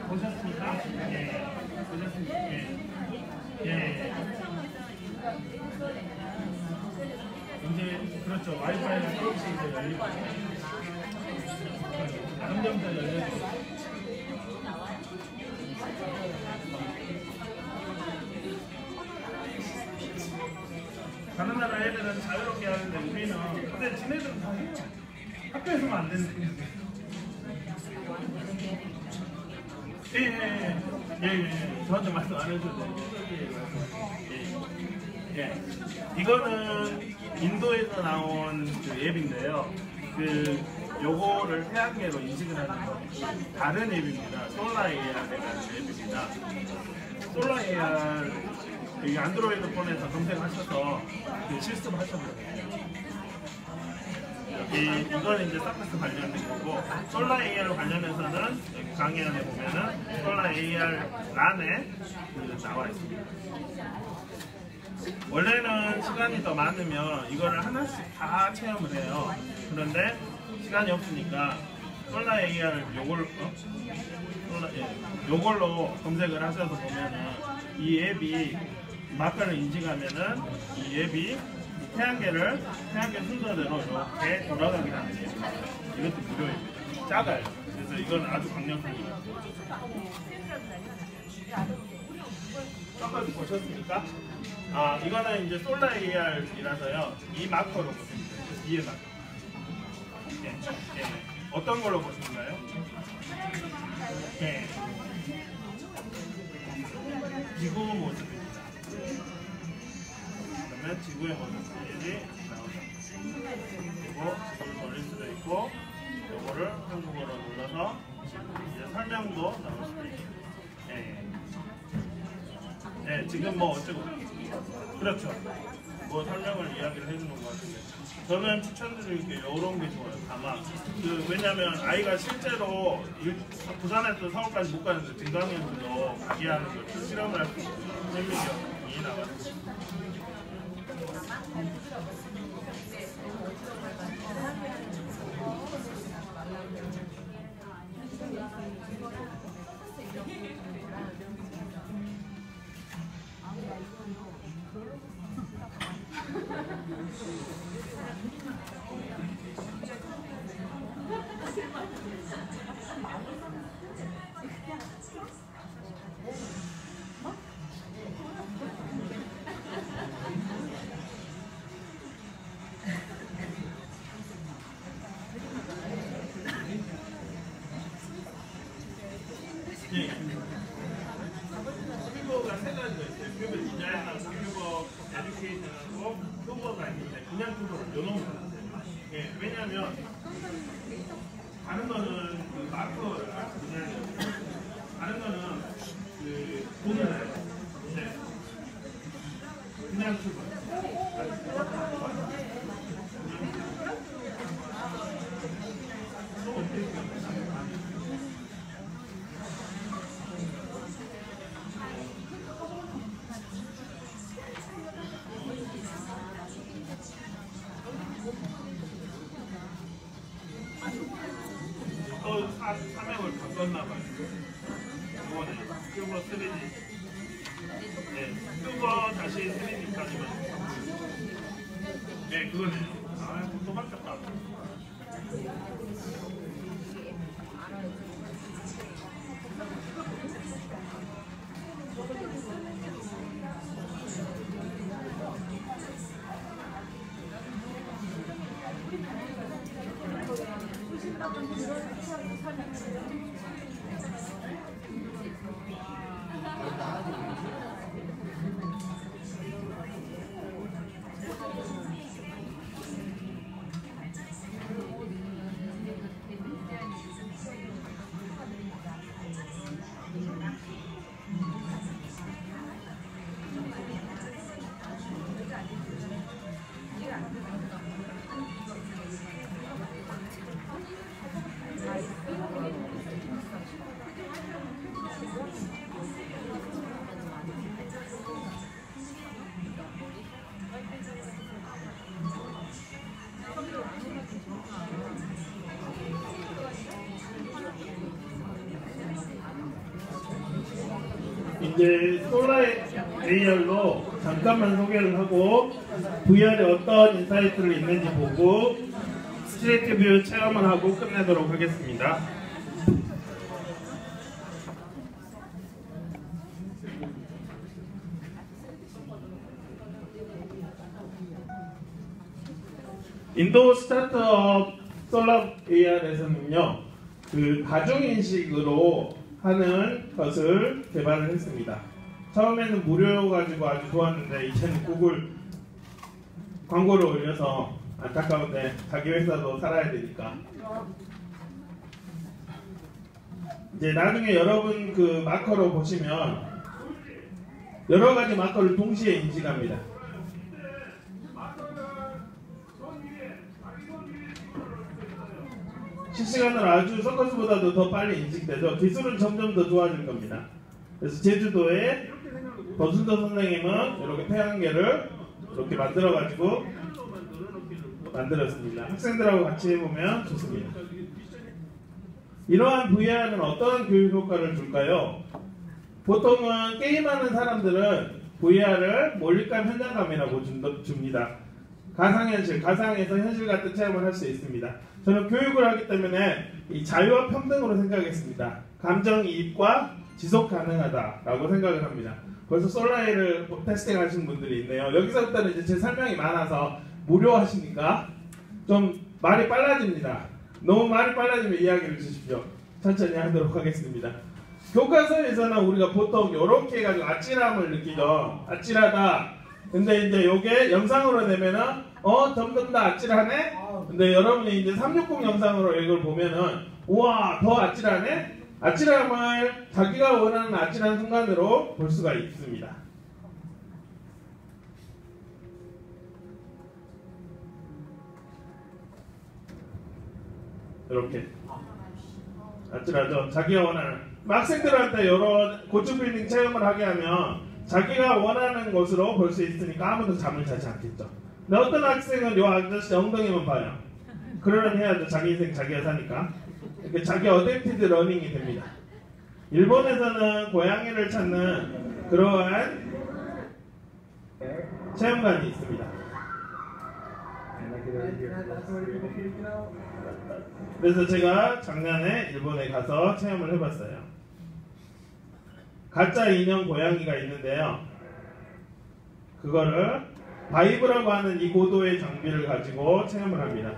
보셨습니까? 예. 보셨습니까? 예. 예. 이제 그렇죠. 와이파이가 조금씩 이제 열리고 점점점 열려요. 다른 나라 애들은 자유롭게 하는데 우리는 근데 지네들은 다 해요. 학교에서만 안 되는 거예요. 예. 저한테 말씀 안 해줘도 돼요. 예. 이거는 인도에서 나온 그 앱인데요. 요거를 태양계로 인식을 하는 거. 다른 앱입니다. 솔라 AR이라는 앱입니다. 솔라 AR, 여기 안드로이드 폰에서 검색하셔서 실습 하셔도 돼요. 이거는 이제 사크스 관련된 거고, 솔라 AR 관련해서는 강의 안에 보면은 솔라 AR 란에 나와 있습니다. 원래는 시간이 더 많으면 이거를 하나씩 다 체험을 해요. 그런데 시간이 없으니까 솔라 AR 요걸로 검색을 하셔서 보면은 이 앱이 마커를 인식하면은 이 앱이 태양계 순서대로 이렇게 돌아가게 하는 게 이것도 무료입니다. 작아요. 그래서 이건 아주 강력합니다. 섞어서 보셨습니까? 이거는 이제 솔라 AR이라서요. 이 마커로 보시면 돼요. 뒤에 마커. 예. 어떤 걸로 보시는가요? 예. 지구 모습입니다. 그러면 지구의 모습이 나오죠. 그리고 지구를 돌릴 수도 있고, 요거를 한국어로 눌러서 이제 설명도 나올 수도 있고. 예, 지금 뭐 어쩌고. 그렇죠. 뭐 설명을 이야기를 해주는 것 같은데. 저는 추천드리는 게 이런 게 좋아요. 다만. 왜냐면 아이가 실제로 부산에서 서울까지 못 가는데 등강에서도 가게 하는 걸 실험을 할 수 있는 설명이 나왔습니다. 큐버가 세 가지가 있어요. 큐버 디자인하고 큐버 에듀케이션하고 큐버가 있는데 그냥 큐버를 요놈을 하세요. 예, 왜냐면 다른 거는 그 마커를 그냥 다른 거는 떴나봐요. 이거네. 큐버 3D. 네, 큐버 다시 3D까지만. 네, 그거네요. 아, 또 바뀌었다. 이제 솔라의 AR로 잠깐만 소개를 하고 VR에 어떤 인사이트를 있는지 보고 스트레이트 뷰 체험을 하고 끝내도록 하겠습니다. 인도 스타트업 솔라 AR에서는요, 그 가중인식으로 하는 것을 개발을 했습니다. 처음에는 무료여가지고 아주 좋았는데 이제는 구글 광고를 올려서 안타까운데 자기 회사도 살아야 되니까 이제 나중에 여러분 그 마커로 보시면 여러 가지 마커를 동시에 인식합니다. 실시간으로 아주 서커스보다도 더 빨리 인식되죠. 기술은 점점 더 좋아질 겁니다. 그래서 제주도에 버순도 선생님은 이렇게 태양계를 이렇게 만들어가지고 만들었습니다. 학생들하고 같이 해보면 좋습니다. 이러한 VR은 어떤 교육 효과를 줄까요? 보통은 게임하는 사람들은 VR을 몰입감 현장감이라고 줍니다. 가상현실, 가상에서 현실 같은 체험을 할 수 있습니다. 저는 교육을 하기 때문에 이 자유와 평등으로 생각했습니다. 감정이입과 지속 가능하다라고 생각을 합니다. 벌써 솔라이를 테스팅 하신 분들이 있네요. 여기서부터는 이제 제 설명이 많아서 무료하시니까 좀 말이 빨라집니다. 너무 말이 빨라지면 이야기를 주십시오. 천천히 하도록 하겠습니다. 교과서에서는 우리가 보통 이렇게 해가지고 아찔함을 느끼죠. 아찔하다. 근데 이제 요게 영상으로 내면은 점점 더 아찔하네? 근데 여러분이 이제 360 영상으로 이걸 보면은 우와 더 아찔하네? 아찔함을 자기가 원하는 아찔한 순간으로 볼 수가 있습니다. 이렇게 아찔하죠? 자기가 원하는 학생들한테 이런 고층 빌딩 체험을 하게 하면 자기가 원하는 것으로 볼 수 있으니까 아무도 잠을 자지 않겠죠. 근데 어떤 학생은 요 아저씨 엉덩이만 봐요. 그러려니 해야죠. 자기 인생 자기가 사니까. 이렇게 자기 어댑티드 러닝이 됩니다. 일본에서는 고양이를 찾는 그러한 체험관이 있습니다. 그래서 제가 작년에 일본에 가서 체험을 해봤어요. 가짜 인형 고양이가 있는데요. 그거를 바이브라고 하는 이 고도의 장비를 가지고 체험을 합니다.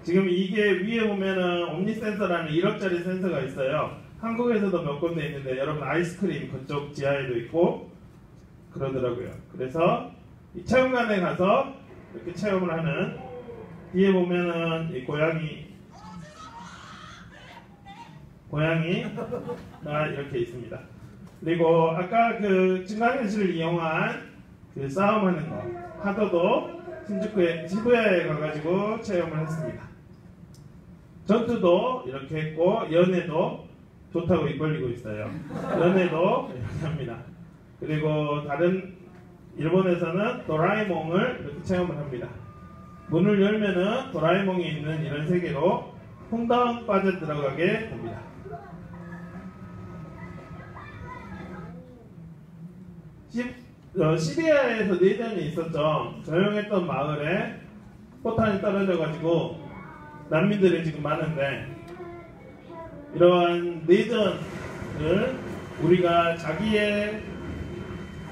지금 이게 위에 보면은 옴니 센서라는 1억짜리 센서가 있어요. 한국에서도 몇 군데 있는데 여러분 아이스크림 그쪽 지하에도 있고 그러더라고요. 그래서 이 체험관에 가서 이렇게 체험을 하는, 뒤에 보면은 이 고양이가 이렇게 있습니다. 그리고 아까 그 증강현실을 이용한 그 싸움하는 거 하도도 신주쿠에 시부야에 가가지고 체험을 했습니다. 전투도 이렇게 했고 연애도 좋다고 입 벌리고 있어요. 연애도 이렇게 합니다. 그리고 다른 일본에서는 도라에몽을 이렇게 체험을 합니다. 문을 열면은 도라에몽이 있는 이런 세계로 퐁당 빠져 들어가게 됩니다. 시리아에서 내전이 있었죠. 조용했던 마을에 포탄이 떨어져가지고 난민들이 지금 많은데, 이러한 내전을 우리가 자기의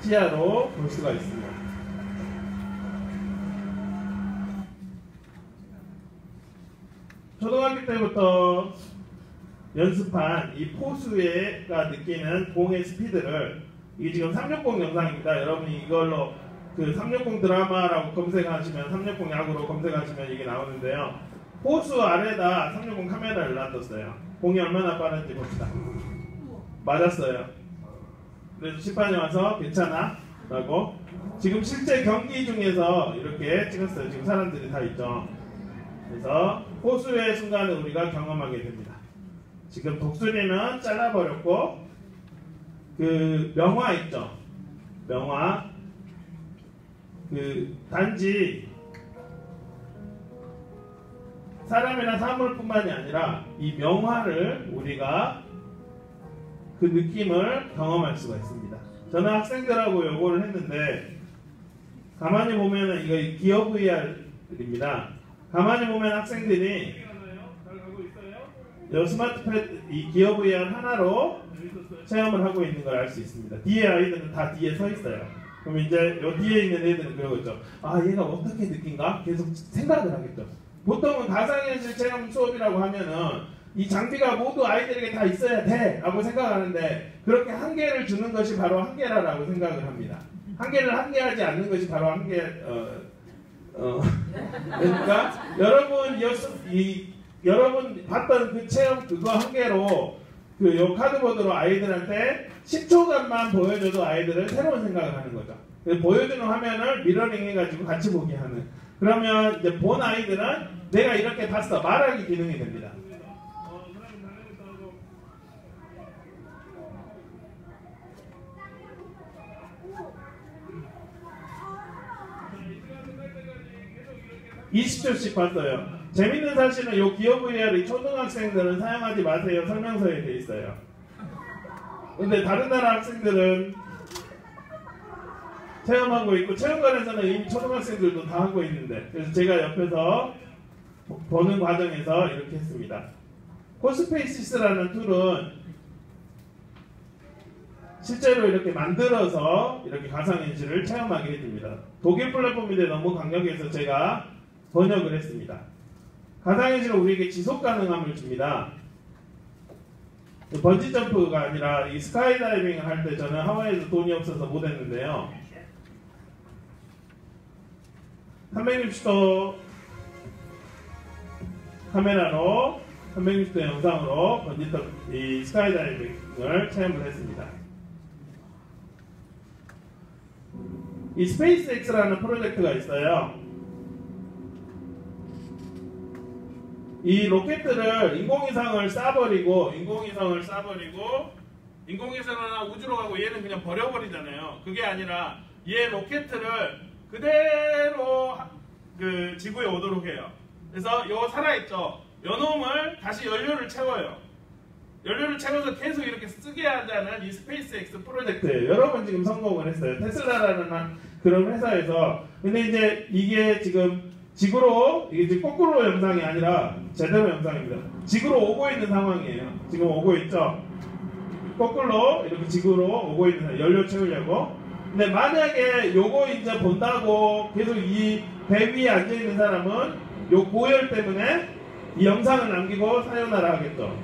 시야로 볼 수가 있습니다. 초등학교 때부터 연습한 이 포수가 느끼는 공의 스피드를, 이게 지금 360 영상입니다. 여러분이 이걸로 그 360 드라마라고 검색하시면, 360 야구로 검색하시면 이게 나오는데요. 포수 아래다 360 카메라를 놔뒀어요. 공이 얼마나 빠른지 봅시다. 맞았어요. 그래서 심판이 와서 괜찮아? 라고. 지금 실제 경기 중에서 이렇게 찍었어요. 지금 사람들이 다 있죠. 그래서 포수의 순간을 우리가 경험하게 됩니다. 지금 독수리는 잘라버렸고, 그 명화 있죠. 명화. 그 단지 사람이나 사물뿐만이 아니라 이 명화를 우리가 그 느낌을 경험할 수가 있습니다. 저는 학생들하고 요거를 했는데, 가만히 보면은 이거 기어 VR입니다. 가만히 보면 학생들이 이 스마트패드, 이 기어 VR 하나로 체험을 하고 있는 걸 알 수 있습니다. 뒤에 아이들은 다 뒤에 서 있어요. 그럼 이제 요 뒤에 있는 애들은 그러고 있죠. 아, 얘가 어떻게 느낀가? 계속 생각을 하겠죠. 보통은 가상현실 체험 수업이라고 하면은 이 장비가 모두 아이들에게 다 있어야 돼 라고 생각하는데, 그렇게 한계를 주는 것이 바로 한계라고 생각을 합니다. 한계를 한계하지 않는 것이 바로 한계. 그러니까 여러분 봤던 그 체험 그거 한계로 그 요 카드보드로 아이들한테 10초간만 보여줘도 아이들은 새로운 생각을 하는 거죠. 보여주는 화면을 미러링 해가지고 같이 보게 하는. 그러면 이제 본 아이들은 내가 이렇게 봤어 말하기 기능이 됩니다. (20초씩) 봤어요. 재밌는 사실은 이 기어 VR이 초등학생들은 사용하지 마세요 설명서에 돼 있어요. 근데 다른 나라 학생들은 체험하고 있고, 체험관에서는 이미 초등학생들도 다 하고 있는데, 그래서 제가 옆에서 보는 과정에서 이렇게 했습니다. 코스페이시스라는 툴은 실제로 이렇게 만들어서 이렇게 가상현실을 체험하게 해줍니다. 독일 플랫폼인데 너무 강력해서 제가 번역을 했습니다. 가상현실은 우리에게 지속 가능함을 줍니다. 번지 점프가 아니라 이 스카이다이빙을 할 때 저는 하와이에서 돈이 없어서 못 했는데요. 360도 카메라로 360도 영상으로 번지 점프, 이 스카이다이빙을 체험을 했습니다. 이 스페이스X라는 프로젝트가 있어요. 이 로켓들을 인공위성을 쏴버리고 인공위성은 우주로 가고 얘는 그냥 버려버리잖아요. 그게 아니라 얘 로켓을 그대로 그 지구에 오도록 해요. 그래서 요 살아있죠. 요 놈을 다시 연료를 채워요. 연료를 채워서 계속 이렇게 쓰게 하자는 이 스페이스X 프로젝트예요. 여러 번 지금 성공을 했어요. 테슬라라는 그런 회사에서. 근데 이제 이게 지금 지구로, 이게 지금 거꾸로 영상이 아니라 제대로 영상입니다. 지구로 오고 있는 상황이에요. 지금 오고 있죠. 거꾸로 이렇게 지구로 오고 있는, 연료 채우려고. 근데 만약에 요거 이제 본다고 계속 이 배 위에 앉아 있는 사람은 요 고열 때문에 이 영상을 남기고 사요나라 하겠죠.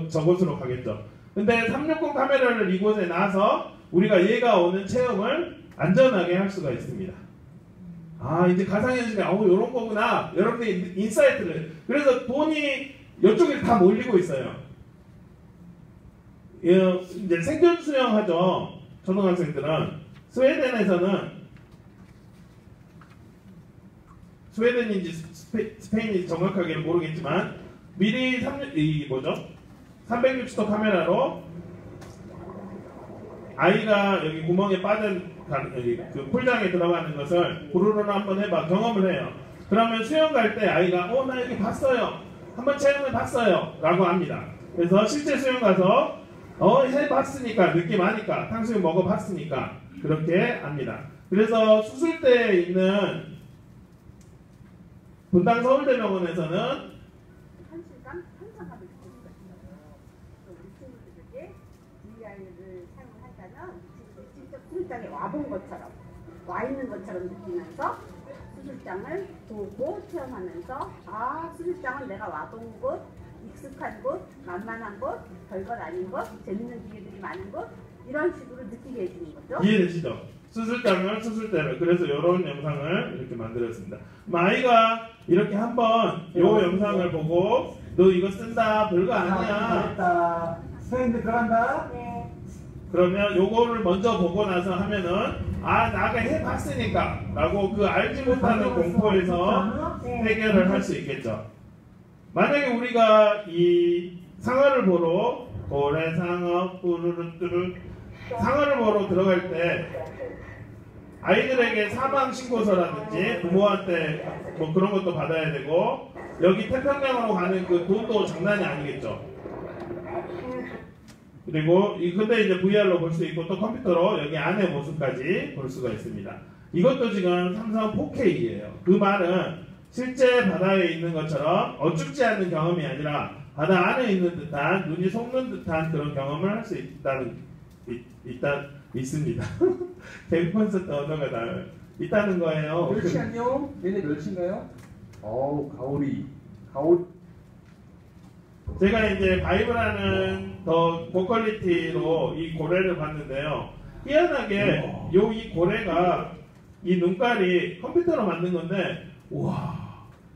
저곳으로 가겠죠. 근데 360 카메라를 이곳에 놔서 우리가 얘가 오는 체험을 안전하게 할 수가 있습니다. 아, 이제 가상현실이 요런 거구나. 여러분들이 인사이트를. 그래서 돈이 이쪽에 다 몰리고 있어요. 이제 생존 수영하죠. 초등학생들은. 스웨덴인지 스페인인지 정확하게 모르겠지만 미리 360도 카메라로 아이가 여기 구멍에 빠진 여기 그 풀장에 들어가는 것을 부르르 한번 해봐. 경험을 해요. 그러면 수영 갈 때 아이가 나 여기 봤어요. 한번 체험해 봤어요. 라고 합니다. 그래서 실제 수영 가서 해봤으니까 느낌 아니까 탕수육 먹어봤으니까 그렇게 압니다. 그래서 수술대에 있는 분당 서울대병원에서는 한시간 한상합을 듣고 있어요. 우리 친구들에게 VR을 사용하다는 우리 친구들이 직접 수술장에 와본 것처럼 와 있는 것처럼 느끼면서 수술장을 보고 체험하면서 아 수술장은 내가 와본 곳, 익숙한 곳, 만만한 곳, 별것 아닌 곳, 재밌는 기계들이 많은 곳 이런 식으로 느끼게 해주는 거죠. 이해되시죠? 수술장을 수술대를 그래서 이런 영상을 이렇게 만들었습니다. 아이가 이렇게 한번 요 영상을 보고 너 이거 쓴다 별거 아니야 됐다. 선생님들 들어간다. 네. 그러면 요거를 먼저 보고 나서 하면은 아 나가 해봤으니까 라고 그 알지 못하는 공포에서 해결을 할 수 있겠죠. 만약에 우리가 이 상어를 보러 고래상어 뿌르르뚜르 상어를 보러 들어갈 때 아이들에게 사망 신고서라든지 부모한테 뭐 그런 것도 받아야 되고 여기 태평양으로 가는 그 돈도 장난이 아니겠죠. 그리고 근데 이제 VR로 볼 수 있고 또 컴퓨터로 여기 안의 모습까지 볼 수가 있습니다. 이것도 지금 삼성 4K예요. 그 말은 실제 바다에 있는 것처럼 어춥지 않은 경험이 아니라 바다 안에 있는 듯한 눈이 속는 듯한 그런 경험을 할 수 있습니다. 개그 콘서트 언어가 다 있다는 거예요. 멸치 안녕. 얘네 멸치인가요? 어우 가오리. 가오리. 제가 이제 바이브라는 더 고퀄리티로 이 고래를 봤는데요. 희한하게 이 고래가 이 눈깔이 컴퓨터로 만든 건데 와.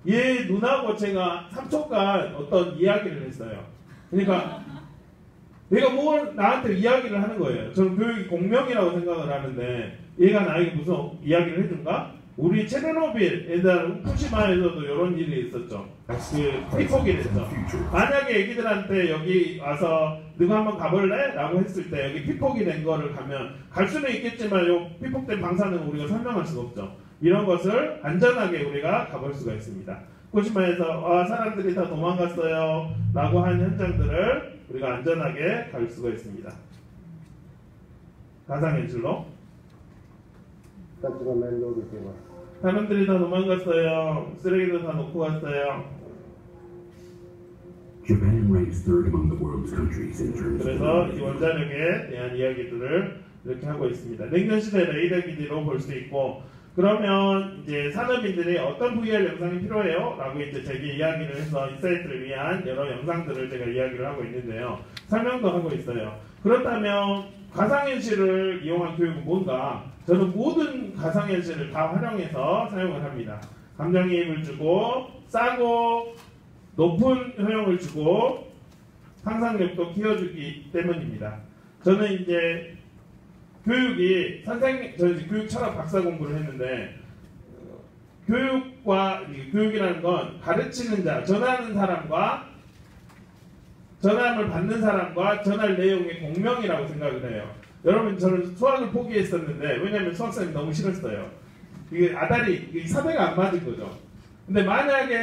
얘 눈하고 제가 3초간 어떤 이야기를 했어요. 그러니까 얘가 뭘 나한테 이야기를 하는 거예요. 저는 교육이 공명이라고 생각을 하는데 얘가 나에게 무슨 이야기를 해준가? 우리 체르노빌 예전 후쿠시마에서도 이런 일이 있었죠. 그 피폭이 됐죠. 만약에 애기들한테 여기 와서 너가 한번 가볼래? 라고 했을 때 여기 피폭이 된 거를 가면 갈 수는 있겠지만 요 피폭된 방사는 우리가 설명할 수가 없죠. 이런 것을 안전하게 우리가 가볼 수가 있습니다. 후쿠시마에서 사람들이 다 도망갔어요 라고 한 현장들을 우리가 안전하게 갈 수가 있습니다. 가상현실로 사람들이 다 도망갔어요. 쓰레기도 다 놓고 갔어요. Japan ranks third among the world's countries in terms of 그래서 이 원자력에 대한 이야기들을 이렇게 하고 있습니다. 냉전시대 레이더 기지로 볼 수 있고 그러면 이제 산업인들이 어떤 VR 영상이 필요해요? 라고 이제 제게 이야기를 해서 인사이트를 위한 여러 영상들을 제가 이야기를 하고 있는데요. 설명도 하고 있어요. 그렇다면 가상현실을 이용한 교육은 뭔가? 저는 모든 가상현실을 다 활용해서 사용을 합니다. 감정이입을 주고 싸고 높은 효용을 주고 상상력도 키워주기 때문입니다. 저는 이제 교육이 저는 이제 교육 철학 박사 공부를 했는데 교육이라는 건 가르치는 자, 전하는 사람과 전함을 받는 사람과 전할 내용의 공명이라고 생각을 해요. 여러분 저는 수학을 포기했었는데 왜냐하면 수학쌤이 너무 싫었어요. 이게 이 사대가 안 맞은 거죠. 근데 만약에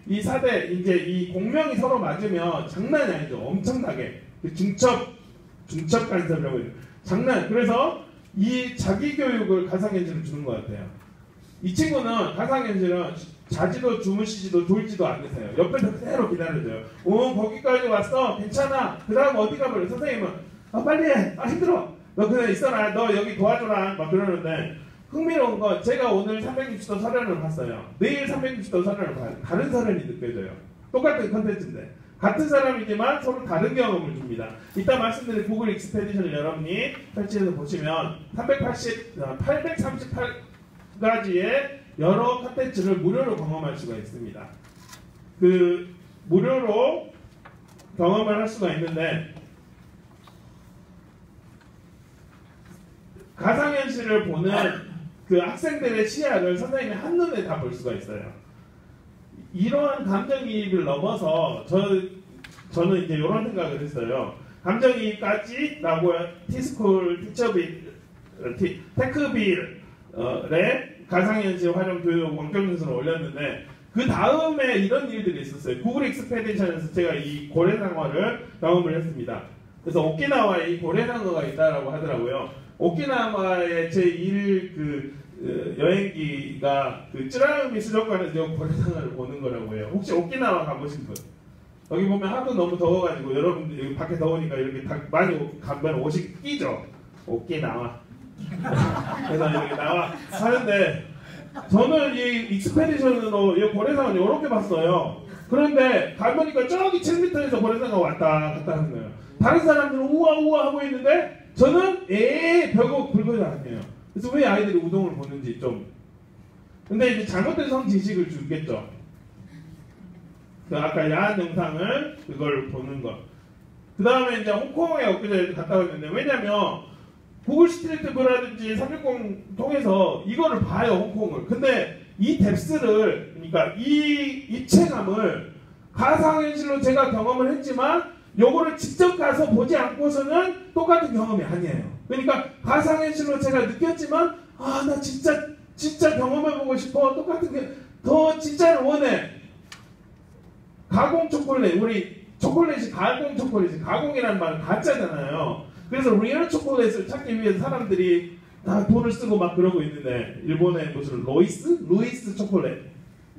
이 사대 이제 이 공명이 서로 맞으면 장난이 아니죠. 엄청나게 중첩 간섭이라고 해요. 그래서 이 자기 교육을 가상현실을 주는 것 같아요. 이 친구는 가상현실은 자지도 주무시지도 졸지도 않으세요. 옆에서 그대로 기다려줘요. 거기까지 왔어. 괜찮아. 그 다음 어디 가버려. 선생님은 빨리 해. 힘들어. 너 그냥 있어라. 너 여기 도와줘라. 막 그러는데 흥미로운 건 제가 오늘 360도 서련을 봤어요. 내일 360도 서련을 봐요. 다른 서련이 느껴져요. 똑같은 컨텐츠인데 같은 사람이지만 서로 다른 경험을 줍니다. 이따 말씀드린 구글 익스페디션을 여러분이 설치해서 보시면 838가지의 여러 컨텐츠를 무료로 경험할 수가 있습니다. 그 무료로 경험을 할 수가 있는데 가상현실을 보는 그 학생들의 시야를 선생님이 한눈에 다 볼 수가 있어요. 이러한 감정이입을 넘어서 저는 이제 이런 생각을 했어요. 감정이입까지라고 티스쿨 테크빌의 가상현실 활용 교육 원격연수를 올렸는데 그 다음에 이런 일들이 있었어요. 구글 익스페디션에서 제가 이 고래상어를 경험을 했습니다. 그래서 오키나와에 이 고래상어가 있다라고 하더라고요. 오키나와의 제1 여행기가 그 쯔라미 수족관에서 고래상어를 보는 거라고 해요. 혹시 오키나와 가보신 분? 여기 보면 하도 너무 더워가지고 여러분들 여기 밖에 더우니까 이렇게 많이 가면 옷이 끼죠. 오키나와. 그래서 여기 나와 하는데 저는 이 익스페디션으로 이 고래상어를 이렇게 봤어요. 그런데 가보니까 저기 7m에서 고래상어가 왔다 갔다 하는 거예요. 다른 사람들은 우와 우와 하고 있는데 저는 벽을 긁어도 않네요. 그래서 왜 아이들이 우동을 보는지 좀. 근데 이제 잘못된 성지식을 주겠죠. 그 아까 야한 영상을 그걸 보는 거. 그 다음에 이제 홍콩에 엊그제 갔다 왔는데 왜냐면 구글 스트리트 뷰라든지 360 통해서 이거를 봐요 홍콩을. 근데 이 뎁스를 그러니까 이 입체감을 가상현실로 제가 경험을 했지만 요거를 직접 가서 보지 않고서는 똑같은 경험이 아니에요. 그러니까 가상현실로 제가 느꼈지만 아 나 진짜 경험해보고 싶어. 똑같은 게 더 진짜를 원해. 가공 초콜릿 우리 초콜릿이 가공 초콜릿이 가공이라는 말은 가짜잖아요. 그래서 리얼 초콜릿을 찾기 위해서 사람들이 다 돈을 쓰고 막 그러고 있는데 일본의 무슨 루이스 초콜릿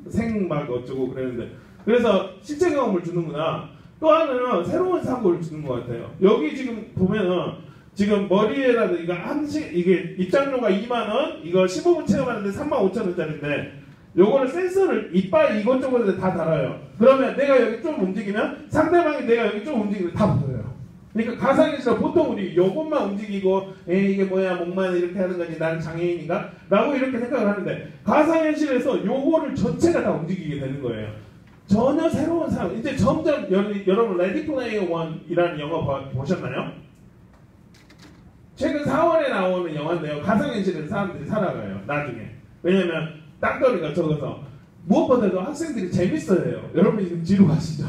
생 막 어쩌고 그랬는데 그래서 실제 경험을 주는구나. 또 하나는 새로운 사고를 주는 것 같아요. 여기 지금 보면은 지금 머리에라도 이게 입장료가 2만원 이거 15분 체험하는데 35,000원짜리인데 요거를 센서를 이빨 이것저것에 다 달아요. 그러면 내가 여기 좀 움직이면 상대방이 내가 여기 좀 움직이면 다 보여요. 그러니까 가상현실은 보통 우리 요것만 움직이고 이게 뭐야 목만 이렇게 하는 거지 나는 장애인인가? 라고 이렇게 생각을 하는데 가상현실에서 요거를 전체가 다 움직이게 되는 거예요. 전혀 새로운 상황. 이제 점점 여러분 레디 플레이어 1이라는 영화 보셨나요? 최근 4월에 나오는 영화인데요. 가상현실에서 사람들이 살아가요. 나중에. 왜냐면 땅덩이가 적어서 무엇보다도 학생들이 재밌어요. 여러분이 지금 지루 가시죠?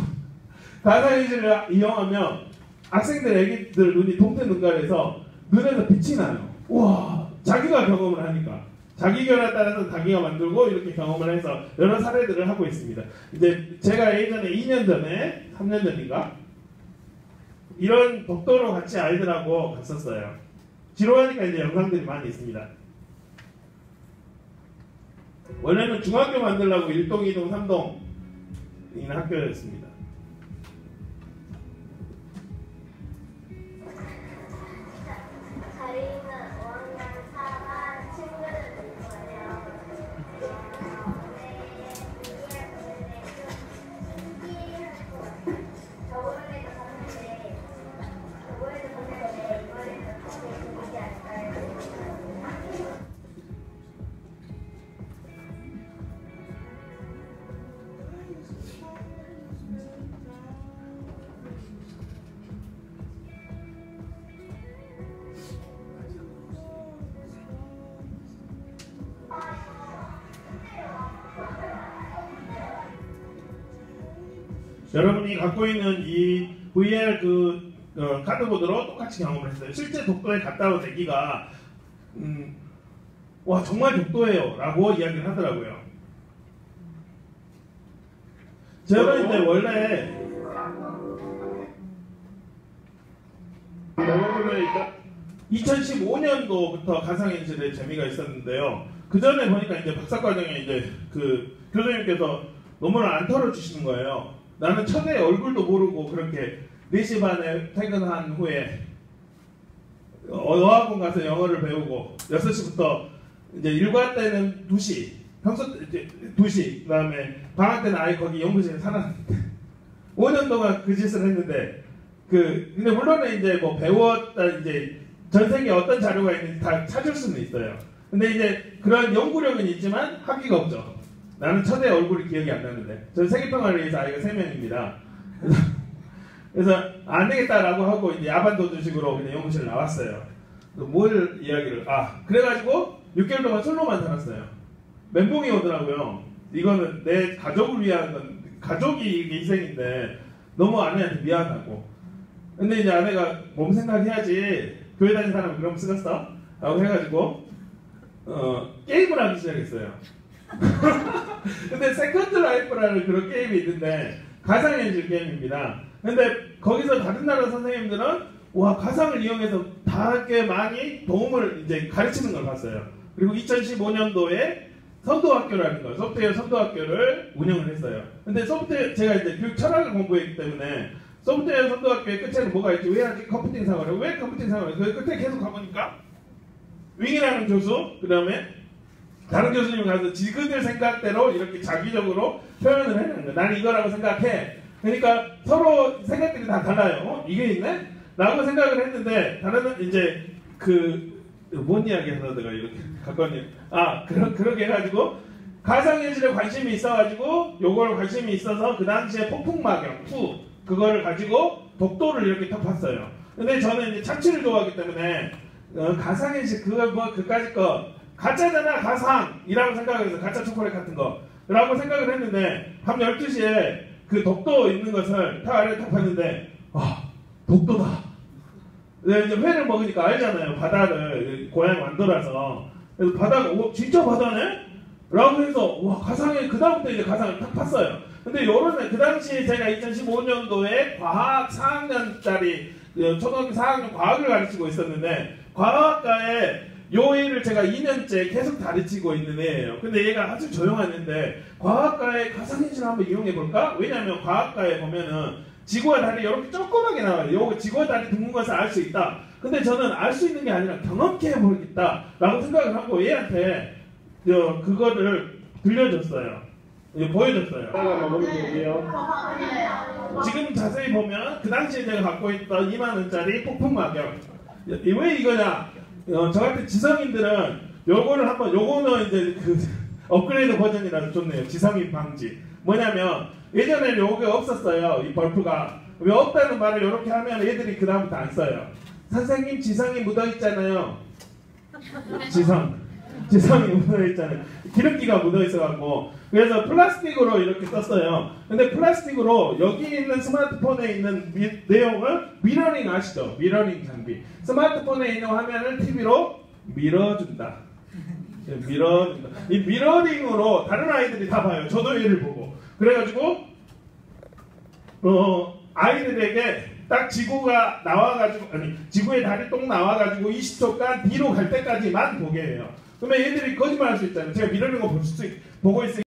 가상현실을 이용하면 학생들, 애기들 눈이 동태 눈깔에서 눈에서 빛이 나요. 우와, 자기가 경험을 하니까. 자기 결에 따라서 자기가 만들고 이렇게 경험을 해서 여러 사례들을 하고 있습니다. 이제 제가 예전에 2년 전에, 3년 전인가? 이런 독도로 같이 아이들하고 갔었어요. 지루하니까 이제 영상들이 많이 있습니다. 원래는 중학교 만들려고 1동, 2동, 3동 있는 학교였습니다. 여러분이 갖고 있는 이 VR 카드보드로 똑같이 경험을 했어요. 실제 독도에 갔다 온 애기가 와 정말 독도예요 라고 이야기를 하더라고요. 제가 이제 원래 2015년도부터 가상현실에 재미가 있었는데요. 그 전에 보니까 이제 박사과정에 이제 그 교수님께서 논문을 안 털어주시는 거예요. 나는 첫애 얼굴도 모르고 그렇게 4시 반에 퇴근한 후에 어학원 가서 영어를 배우고 6시부터 이제 일과 때는 2시, 평소 때 이제 2시, 그 다음에 방학 때는 아예 거기 연구실에 살았는데 5년 동안 그 짓을 했는데 근데 물론 이제 뭐 배웠다 이제 전 세계에 어떤 자료가 있는지 다 찾을 수는 있어요. 근데 이제 그런 연구력은 있지만 학위가 없죠. 나는 첫애 얼굴이 기억이 안 나는데 저는 세계평화를 위해서 아이가 3명입니다. 그래서 안 되겠다라고 하고 이제 야반도주식으로 그냥 연구실 나왔어요. 뭘 이야기를 그래가지고 6개월 동안 솔로만 살았어요. 멘붕이 오더라고요. 이거는 내 가족을 위한 건 가족이 희생인데 너무 아내한테 미안하고 근데 이제 아내가 몸 생각해야지 교회 다니는 사람은 그럼 쓰겠어? 라고 해가지고 게임을 하기 시작했어요. 근데 세컨드 라이프라는 그런 게임이 있는데 가상현실 게임입니다. 근데 거기서 다른 나라 선생님들은 와 가상을 이용해서 되게 많이 도움을 이제 가르치는 걸 봤어요. 그리고 2015년도에 선도학교라는 거, 소프트웨어 선도학교를 운영을 했어요. 근데 소프트웨어 제가 이제 교육 철학을 공부했기 때문에 소프트웨어 선도학교의 끝에는 뭐가 있지? 왜 하지? 컴퓨팅 사고를 왜 컴퓨팅 사고를? 그 끝에 계속 가보니까 윙이라는 교수, 그 다음에 다른 교수님이 가서 지그들 생각대로 이렇게 자기적으로 표현을 해내는 거예요. 나는 이거라고 생각해. 그러니까 서로 생각들이 다 달라요. 이게 있네? 라고 생각을 했는데 다른 이제 뭔 이야기 하나 내가 이렇게 가까운 일. 그렇게 해가지고 가상현실에 관심이 있어가지고 요걸 관심이 있어서 그 당시에 폭풍마경 2 그거를 가지고 독도를 이렇게 덮었어요. 근데 저는 이제 착취를 좋아하기 때문에 가상현실 그까짓 거 가짜잖아 가상이라고 생각을 해서 가짜 초콜릿 같은 거 라고 생각을 했는데 밤 12시에 그 독도 있는 것을 탁 아래를 탁 봤는데 독도다. 이제 회를 먹으니까 알잖아요. 바다를 고향 완도라서. 그래서 바다가 진짜 바다네? 라고 해서 와 가상에 그다음부터 이제 가상을 탁 팠어요. 근데 요런 그 당시에 제가 2015년도에 과학 4학년짜리 초등학교 4학년 과학을 가르치고 있었는데 과학과에 요 애를 제가 2년째 계속 가르치고 있는 애예요. 근데 얘가 아주 조용한 애인데 과학과에 가상현실을 한번 이용해 볼까? 왜냐면 과학과에 보면은 지구와 달이 이렇게 조그맣게 나와요. 요거 지구와 달이 둥근 것을 알 수 있다. 근데 저는 알 수 있는 게 아니라 경험케 해보겠다 라고 생각을 하고 얘한테 그거를 들려줬어요. 보여줬어요. 지금 자세히 보면 그 당시에 제가 갖고 있던 2만원짜리 폭풍마경. 왜 이거냐? 저 같은 지성인들은 요거는 이제 업그레이드 버전이라서 좋네요. 지성인 방지. 뭐냐면 예전에는 요게 없었어요. 이 벌프가. 왜 없다는 말을 이렇게 하면 애들이 그 다음부터 안 써요. 선생님 지성이 묻어있잖아요. 지성이 묻어있잖아요. 기름기가 묻어있어갖고 그래서 플라스틱으로 이렇게 썼어요. 근데 플라스틱으로 여기 있는 스마트폰에 있는 내용을 미러링 아시죠? 미러링 장비. 스마트폰에 있는 화면을 TV로 밀어준다. 이 미러링으로 다른 아이들이 다 봐요. 저도 얘를 보고. 그래가지고 아이들에게 딱 지구가 나와가지고 지구의 달이 똥 나와가지고 20초간 뒤로 갈 때까지만 보게 해요. 그러면 얘들이 거짓말할 수 있잖아요. 제가 미러링 거 보고 있으니까